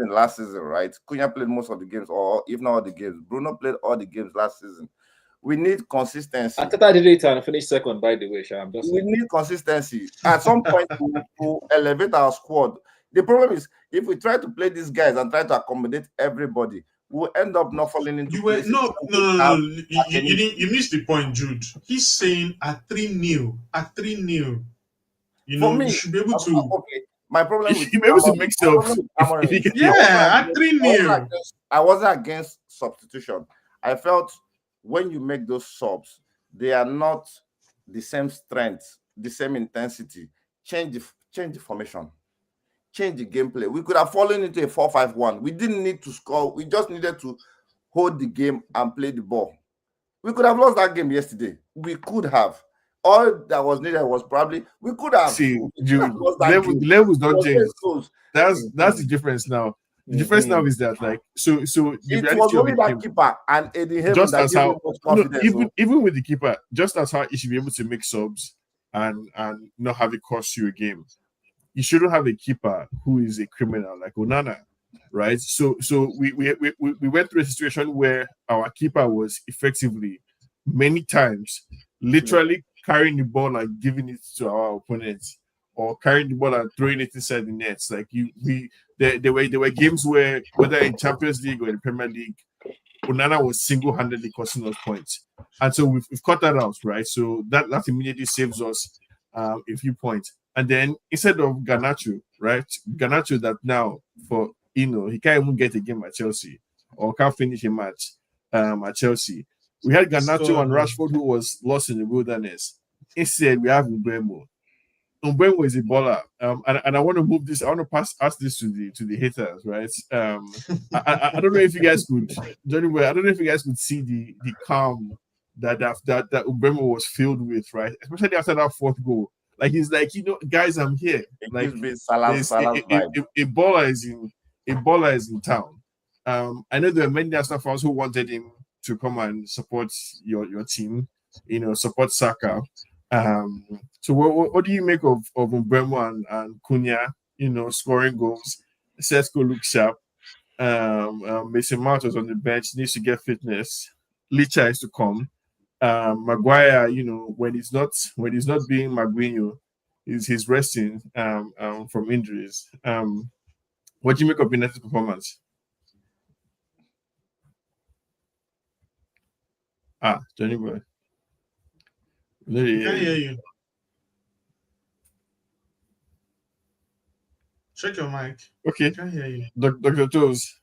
Last season, right? Cunha played most of the games, or if not all the games. Bruno played all the games last season. We need consistency. Ateta did it and finished second, by the way, Sham. We need consistency. At some point, to elevate our squad. The problem is, if we try to play these guys and try to accommodate everybody, we'll end up not falling into. No. You missed the point, Jude. He's saying at 3-0. At 3-0. You should be able to. Okay. My problem is you be able to mix up. Yeah, at 3-0. I wasn't against substitution. I felt when you make those subs, they are not the same strength, the same intensity. Change the formation. Change the gameplay. We could have fallen into a 4-5-1. We didn't need to score. We just needed to hold the game and play the ball. We could have lost that game yesterday. We could have. All that was needed was probably we could have. See, the levels don't change. That's the difference now. The difference now is that so it was only that keeper and Eddie Heaven just as how even with the keeper, just as how you should be able to make subs and not have it cost you a game. You shouldn't have a keeper who is a criminal like Onana, right? So we went through a situation where our keeper was effectively many times literally carrying the ball and giving it to our opponents, or carrying the ball and throwing it inside the nets. There were games where, whether in Champions League or in Premier League, Onana was single-handedly costing us points, and so we've cut that out, right? So that immediately saves us a few points. And then instead of Garnacho, right? Garnacho that now he can't even get a game at Chelsea or can't finish a match at Chelsea. We had Garnacho and Rashford who was lost in the wilderness. Instead, we have Mbeumo. Mbeumo is a baller. And I want to move this. I want to ask this to the haters, right? I don't know if you guys could, Johnny. I don't know if you guys could see the calm that Mbeumo was filled with, right? Especially after that fourth goal. Like he's like, guys, I'm here. Like a baller is in town. I know there are many Arsenal fans who wanted him to come and support your team, support Saka. So what do you make of Mbeumo and Cunha, scoring goals? Sesko looks sharp. Mason Mount was on the bench, needs to get fitness. Licha is to come. Maguire, when he's not being Maguinho, he's resting from injuries. What do you make of United's performance? Johnny boy. I can't hear you. Check your mic. Okay. I can't hear you. Dr. Toes.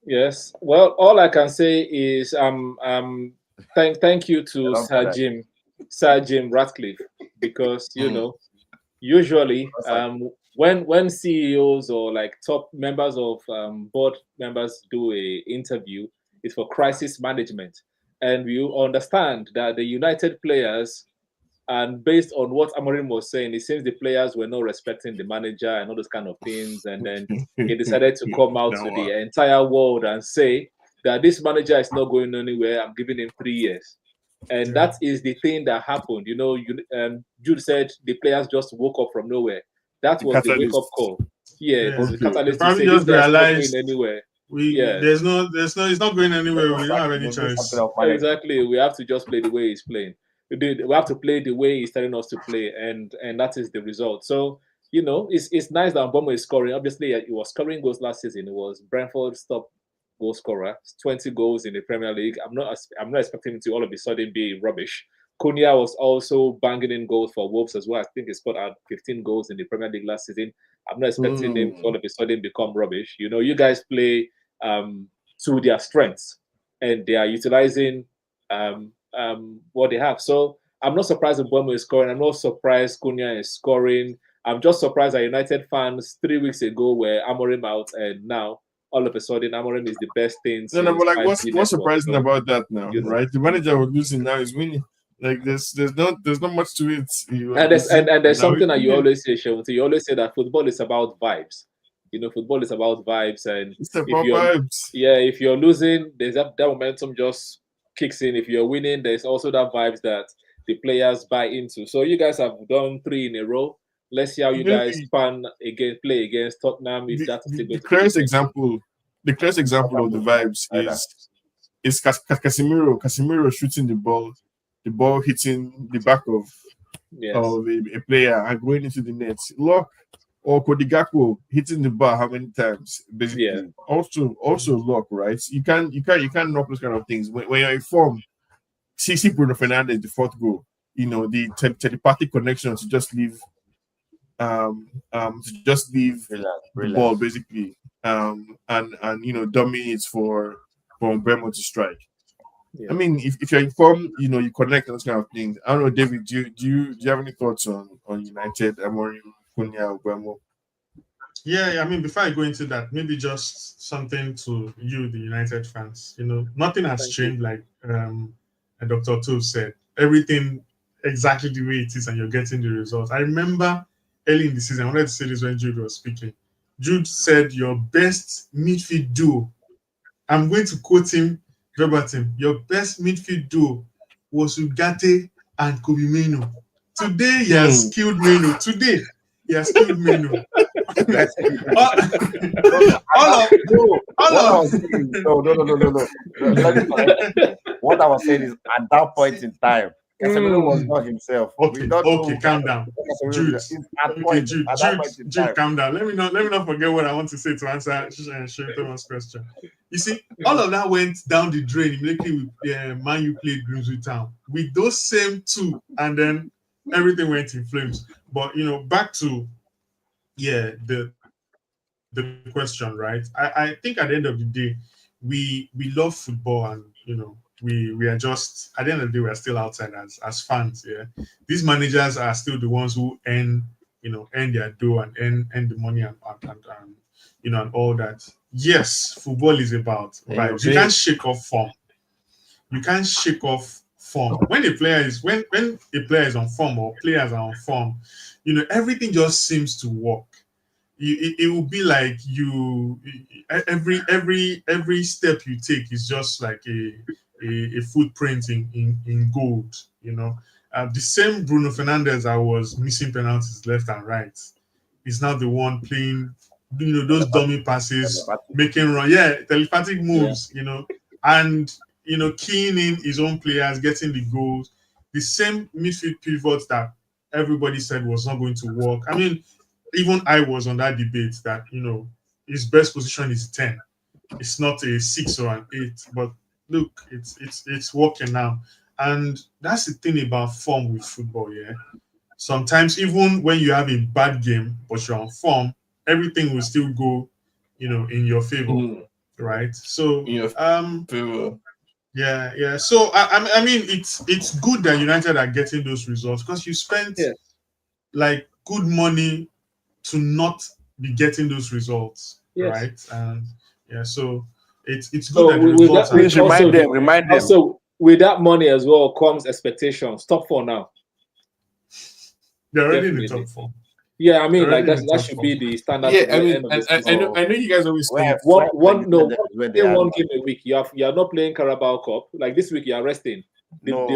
Yes. Well, all I can say is thank you to Sir Jim Ratcliffe, because usually when CEOs or top members of board members do a interview, it's for crisis management, and you understand that the United players, and based on what Amorim was saying, it seems the players were not respecting the manager and all those kind of things. And then he decided to come out to the entire world and say that this manager is not going anywhere. I'm giving him 3 years. And that is the thing that happened. Jude said the players just woke up from nowhere. That was the wake-up call. Yeah, it was the catalyst to say this guy's not going anywhere. It's not going anywhere. We don't have any choice. Exactly. We have to just play the way he's playing. We have to play the way he's telling us to play, and that is the result. So, it's nice that Mbeumo is scoring. Obviously, he was scoring goals last season. It was Brentford's top goal scorer, 20 goals in the Premier League. I'm not expecting him to all of a sudden be rubbish. Cunha was also banging in goals for Wolves as well. I think he scored 15 goals in the Premier League last season. I'm not expecting him to all of a sudden become rubbish. You guys play to their strengths, and they are utilizing what they have. So I'm not surprised Mbeumo is scoring. I'm not surprised Cunha is scoring. I'm just surprised that United fans 3 weeks ago were Amorim out, and now all of a sudden Amorim is the best thing. No, but what's surprising about that now, right? The manager we're losing now is winning. Like there's not much to it. And there's something that you always say, Sean. You always say that football is about vibes. Football is about vibes, and it's about vibes. Yeah, if you're losing, there's that momentum just kicks in. If you're winning, there's also that vibes that the players buy into. So you guys have done 3 in a row. Let's see how you Maybe guys play against Tottenham if that's the clearest example of the vibes is Casemiro. Casemiro shooting the ball hitting the back of a player and going into the net. Luck, or Cody Gakpo hitting the bar how many times? Basically, also luck, right? You can't knock those kind of things when you're in form. See Bruno Fernandes, the fourth goal. You know, the telepathic connection to just leave the ball basically, and you know, dominates for Bremo to strike. I mean, if you're informed, you know, you connect those kind of things. I don't know, David. Do you have any thoughts on United, Amorim, Cunha, Bremo? Yeah, I mean, before I go into that, maybe just something to you, the United fans. You know, nothing has changed. Like Dr. Tove said, everything exactly the way it is, and you're getting the results. I remember early in the season, I wanted to say this when Jude was speaking. Jude said, "Your best midfield duo." I'm going to quote him verbatim. "Your best midfield duo was Ugarte and Kobe Mino. Today he has killed Mino. Today he has killed Mino." What I was saying is, at that point in time, Casemiro was not himself. Okay, calm down. Jude, calm down. Let me not forget what I want to say to answer Shane Thomas' question. You see, all of that went down the drain immediately with Man U played Grimsby Town with those same two, and then everything went in flames. But you know, back to the question, right? I think at the end of the day, we love football, and you know, we are just, at the end of the day, we are still outsiders as fans. Yeah, these managers are still the ones who earn their dough and earn the money and you know, and all that. Yes, football is about vibes. You can't shake off form. You can't shake off form. When a player is on form, or players are on form, you know, everything just seems to work. It will be like every step you take is just like a footprint in gold, you know. The same Bruno Fernandes that was missing penalties left and right is now the one playing, you know, those dummy passes, making telepathic moves, you know, and you know, keying in his own players, getting the goals. The same midfield pivot that everybody said was not going to work. I mean, even I was on that debate that, you know, his best position is 10. It's not a 6 or an 8. But look, it's working now. And that's the thing about form with football, yeah. Sometimes even when you have a bad game, but you're on form, everything will still go, you know, in your favor, right? So in your favor. Yeah. So I mean, it's good that United are getting those results, because you spent like good money to not be getting those results, right? And so it's good that the results please remind them. Also, with that money as well comes expectations. Top 4 now. They're already in the top 4. Yeah, I mean, like that should be the standard. Yeah, I mean, I know you guys always say one game a week. You are not playing Carabao Cup. Like this week, you are resting. But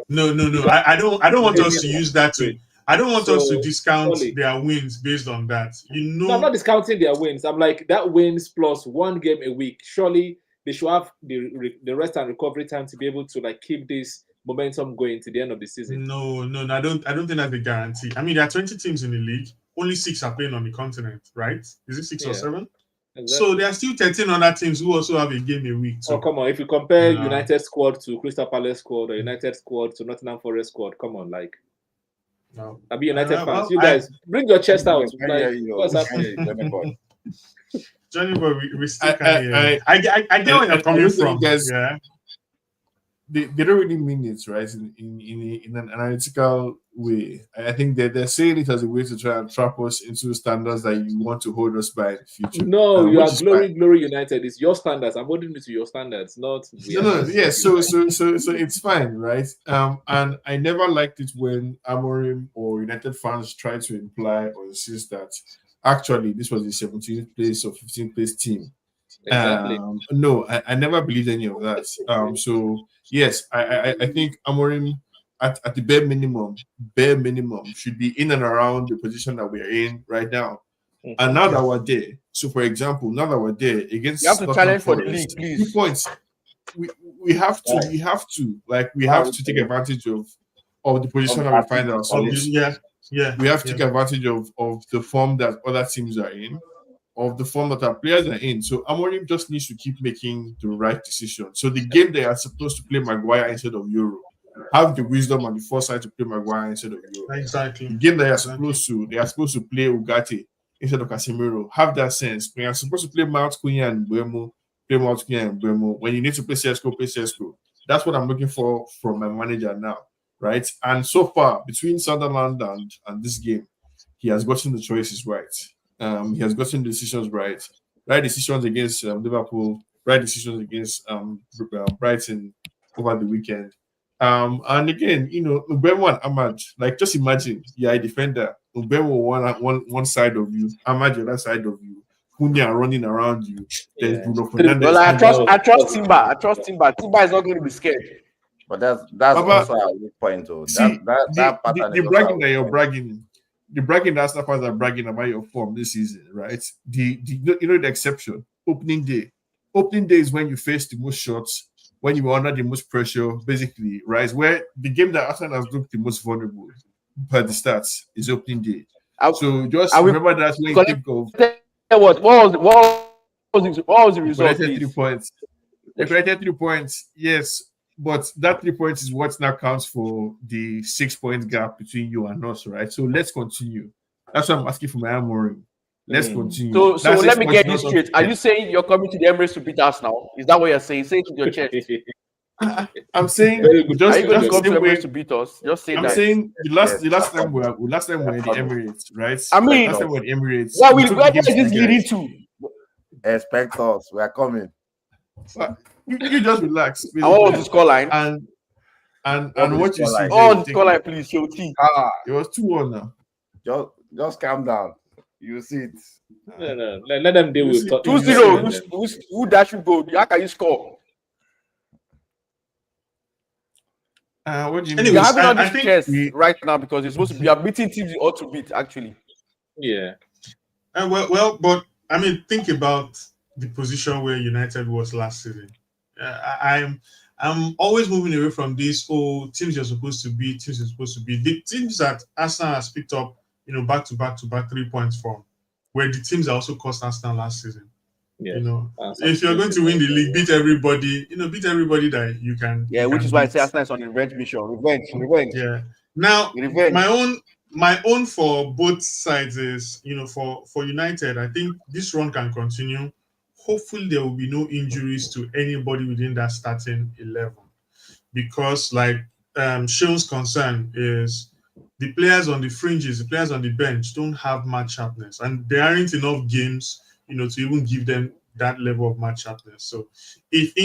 no. I don't want us to use that to. I don't want us to discount their wins based on that. You know, no, I'm not discounting their wins. I'm like, that wins plus one game a week. Surely they should have the rest and recovery time to be able to like keep this momentum going to the end of the season. No. I don't think that's a guarantee. I mean, there are 20 teams in the league. Only 6 are playing on the continent, right? Is it 6 or 7? Exactly. So there are still 13 other teams who also have a game a week. So, come on. If you compare United squad to Crystal Palace squad, or United squad to Nottingham Forest squad, come on, like. No. I'll be United fans. You guys, bring your chest out. Like, what's happening? Johnny Boy, we still can't hear. I get where you're coming from. Guys, yeah. They don't really mean it, right? In an analytical way. I think they're saying it as a way to try and trap us into standards that you want to hold us by in the future. No, you are glory United. It's your standards. I'm holding you to your standards, not. No. Yeah. So it's fine, right? And I never liked it when Amorim or United fans try to imply or insist that actually this was the 17th place or 15th place team. Exactly. No, I never believed any of that. So yes, I think Amorim at the bare minimum, should be in and around the position that we're in right now. And now that we're there, so for example, now that we're there against You have to challenge for the league, 3 please. points. We have to take advantage of the position that we find ourselves. We have to take advantage of the form that other teams are in, of the form that our players are in. So Amorim just needs to keep making the right decision. So the game they are supposed to play Maguire instead of Euro, have the wisdom and the foresight to play Maguire instead of Euro. Exactly. The game they are supposed to play Ugarte instead of Casemiro. Have that sense. When you're supposed to play Mount Cunha and Buemo, play Mount Cunha and Buemo. When you need to play CSGO, play CSGO. That's what I'm looking for from my manager now, right? And so far, between Sunderland and this game, he has gotten the choices right. He has gotten the decisions right. Right decisions against Liverpool, right decisions against Brighton over the weekend. And again, Mbemo and Ahmad, like just imagine you're a defender. Mbemo one side of you, Ahmad the other side of you, Cunha running around you. There's Bruno Fernandes. Well, I trust Timber. Timber is not going to be scared. But that's also a weak point. Though. That pattern the bragging that you're bragging. The bragging that Arsenal fans are bragging about your form this season, right? The exception, opening day. Opening day is when you face the most shots, when you are under the most pressure, basically, right? Where the game that Arsenal has looked the most vulnerable per the stats is opening day. So just remember that when you think of what was the result? 3 points. They collected 3 points, yes. But that 3 points is what now counts for the 6 point gap between you and us, right? So let's continue. That's what I'm asking for my Amorim. Let's continue. So let me get this straight. Are you saying you're coming to the Emirates to beat us now? Is that what you're saying? Say it with your chest. I'm saying just are you going to come to the Emirates to beat us? Just say that. I'm saying the last time we're in the Emirates, right? I mean, last time we're in the Emirates. Where is this leading to? Expect us. We are coming. You just relax. And what was the scoreline? And what you see. Oh, the scoreline, please. Show T. It was 2-1 now. Just calm down. You see it. No. Let them deal with 2-0. Who that should go? How can you score? What do you mean? You're having on this chest right now because it's supposed to be. You're beating teams you ought to beat, actually. Yeah. Well, but I mean, think about the position where United was last season. I'm always moving away from this. Oh, teams you're supposed to beat. The teams that Arsenal has picked up, back to back 3 points from, where the teams that also cost Arsenal last season. Yeah. If you're going to win the league, beat everybody. Beat everybody that you can. Yeah, which is why I say Arsenal is on revenge mission. Revenge. Yeah. Now, revenge. My own for both sides is, for United, I think this run can continue. Hopefully, there will be no injuries to anybody within that starting 11, because Sean's concern is the players on the fringes, the players on the bench don't have match sharpness, and there aren't enough games, to even give them that level of match sharpness. So, if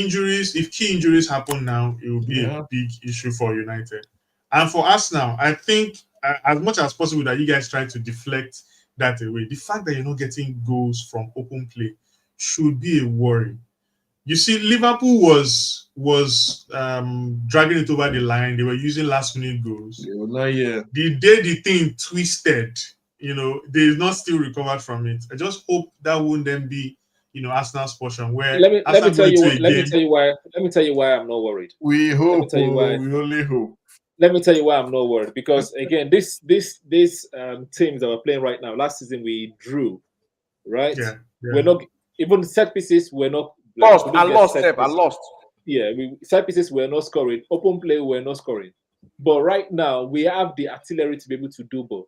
key injuries happen now, it will be a big issue for United. And for us now, I think as much as possible that you guys try to deflect that away. The fact that you're not getting goals from open play should be a worry. You see, Liverpool was dragging it over the line. They were using last-minute goals. The day the thing twisted, they not still recovered from it. I just hope that won't then be, Arsenal's portion. Where let me tell you why I'm not worried. We hope. We only hope. Let me tell you why I'm not worried. Because again, this teams that we're playing right now. Last season we drew, right? Yeah. We're not. Even set pieces were not lost. I lost. Yeah, set pieces were not scoring. Open play were not scoring. But right now we have the artillery to be able to do both.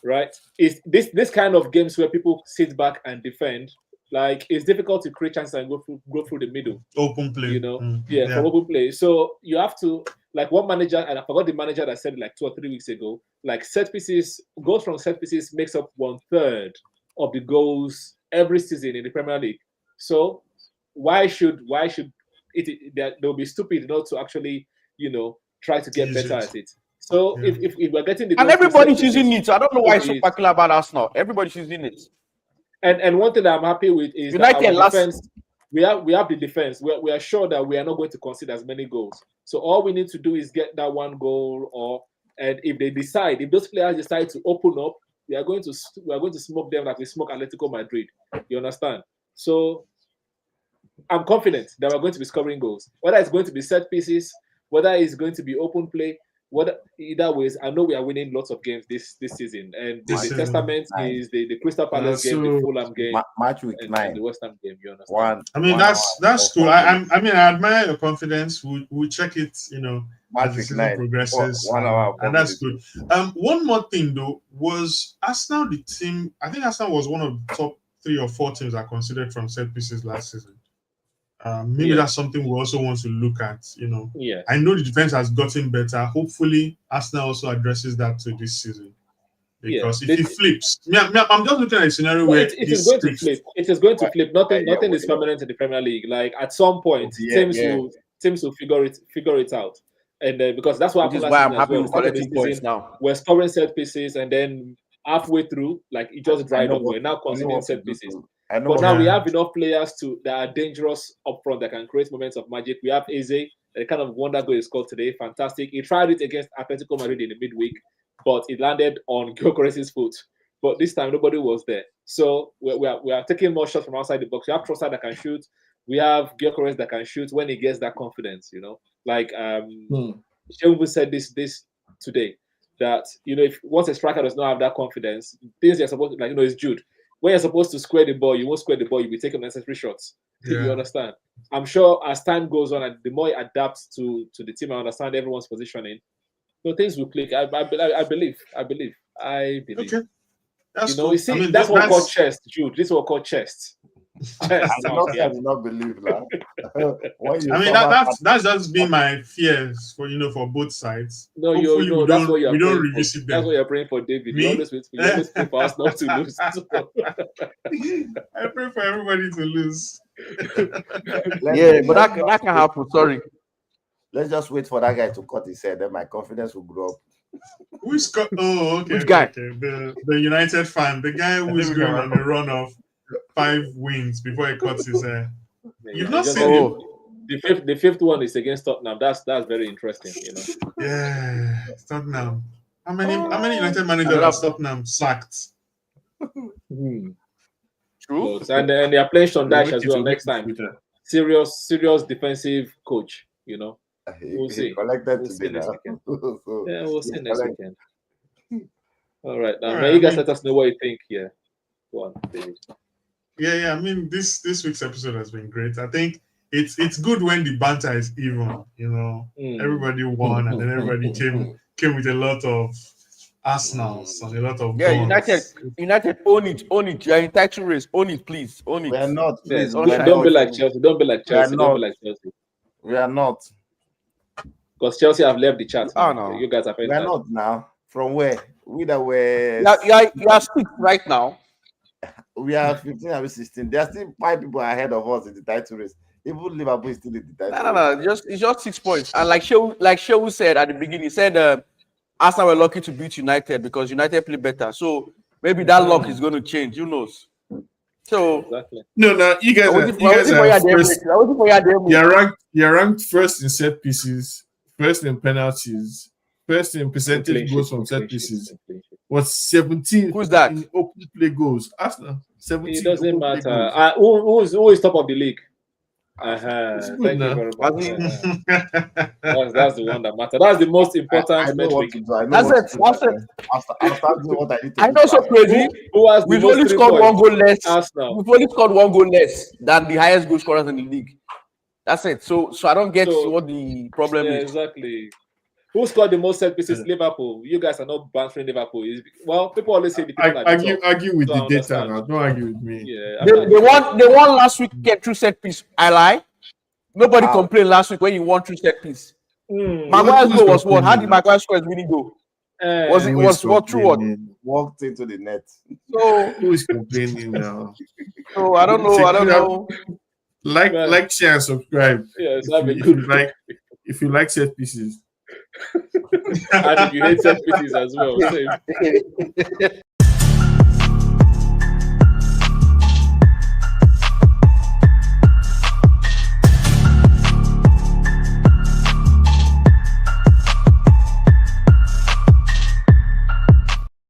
Right? It's this kind of games where people sit back and defend. Like it's difficult to create chances and go through the middle. Open play. For open play. So you have to one manager, and I forgot the manager that said it 2 or 3 weeks ago. Goals from set pieces makes up 1/3 of the goals every season in the Premier League. So why should it they'll be stupid not to actually try to get better at it. So if we're getting the and everybody's using it, so I don't know why it's so particular about us now. Everybody's using it. And one thing that I'm happy with is United that our defense, we have the defense. We are sure that we are not going to concede as many goals. So all we need to do is get that one goal, and if those players decide to open up, we are going to smoke them like we smoke Atletico Madrid. You understand? So I'm confident that we're going to be scoring goals. Whether it's going to be set pieces, whether it's going to be open play, either ways, I know we are winning lots of games this season. And the testament is the Crystal Palace game, the Fulham game, match week and 9, the West Ham game. You understand? I mean, that's cool. I admire your confidence. We'll check it, match as the week season 9 progresses. 1 hour, and that's good. One more thing though was Arsenal, the team. I think Arsenal was one of the top 3 or 4 teams that considered from set pieces last season. Maybe that's something we also want to look at. Yeah. I know the defense has gotten better. Hopefully, Arsenal also addresses that to this season. Because if it flips, I'm just looking at a scenario where it is going to flip. It is going to flip. Nothing is permanent in the Premier League. Like at some point, teams will figure it out. And because that's what happened last season. I'm happy with collecting points now. We're scoring set pieces, and then halfway through, like it just dried up. We're now conceding set pieces. But now we have enough players that are dangerous up front that can create moments of magic. We have Eze, the kind of wonder goal he scored today. Fantastic. He tried it against Atletico Madrid in the midweek, but it landed on Gyökeres's foot. But this time, nobody was there. So we are taking more shots from outside the box. We have Trossard that can shoot. We have Gyökeres that can shoot when he gets that confidence, Like Shehu said this today, that, if once a striker does not have that confidence, things you're supposed to, it's Jude. When you're supposed to square the ball, you won't square the ball. You'll be taking necessary shots. Yeah. You understand? I'm sure as time goes on, and the more it adapts to the team, I understand everyone's positioning. So things will click. I believe. Okay. That's cool. You see, that's what we call chest, Jude. This is what we call chest. I do not believe that. That's just been my fears for both sides. No, that's what you're praying for. That's what you're praying for, David. Me? You always pray for us not to lose. I pray for everybody to lose. But that can happen. Sorry. Let's just wait for that guy to cut his head. Then my confidence will grow up. Who's got? Oh, okay. Which guy? Okay. The United fan, the guy who's going on a run of 5 wins before he cuts his hair. You've not seen him. The fifth one is against Tottenham. That's very interesting. Yeah, Tottenham. How many United managers have Tottenham sacked? True. And they are playing Sean Dyche as well next time. Serious defensive coach. We'll see. Collected today next weekend. We'll see next weekend. All right, now All you guys let us know what you think here. Go on, David. Yeah. I mean, this week's episode has been great. I think it's good when the banter is even. Everybody won, and then everybody came with a lot of Arsenals and a lot of goals. United, own it. You're in title race. Own it, please. Own it. We are not. Please, don't be like Chelsea. Don't be like Chelsea. We are not. Because Chelsea have left the chat. Oh no, you guys are. We are not now. From where? We that were. You are 6 right now. We are 15 and 16. There are still 5 people ahead of us in the title race. Even Liverpool is still in the title race. No. It's just 6 points. And like Shehu said at the beginning, he said Arsenal were lucky to beat United because United play better. So maybe that luck is going to change. Who knows? So exactly. No, you guys are you're ranked first in set pieces, first in penalties, first in percentage goals from set pieces. What's 17? Who's that? In open play goals? Arsenal. 17. It doesn't matter. Who is top of the league? Thank you very much. That's the one that matters. That's the most important metric. That's it. I know so crazy. We've only scored 1 goal less. We've only scored 1 goal less than the highest goal scorers in the league. That's it. So I don't get what the problem is. Exactly. Who scored the most set pieces? Liverpool. You guys are not bantering Liverpool. Well, people always say the people argue with the data now. Don't argue with me. Yeah, they won last week. Get through set piece. I lie. Nobody complained last week when you won through set piece. Maguire's goal was what? How did Maguire score his winning goal? Was what true what? Walked into the net. So who is complaining now? So I don't know. Like, share, and subscribe. Yeah, if you like set pieces. And if you hate set pieces as well.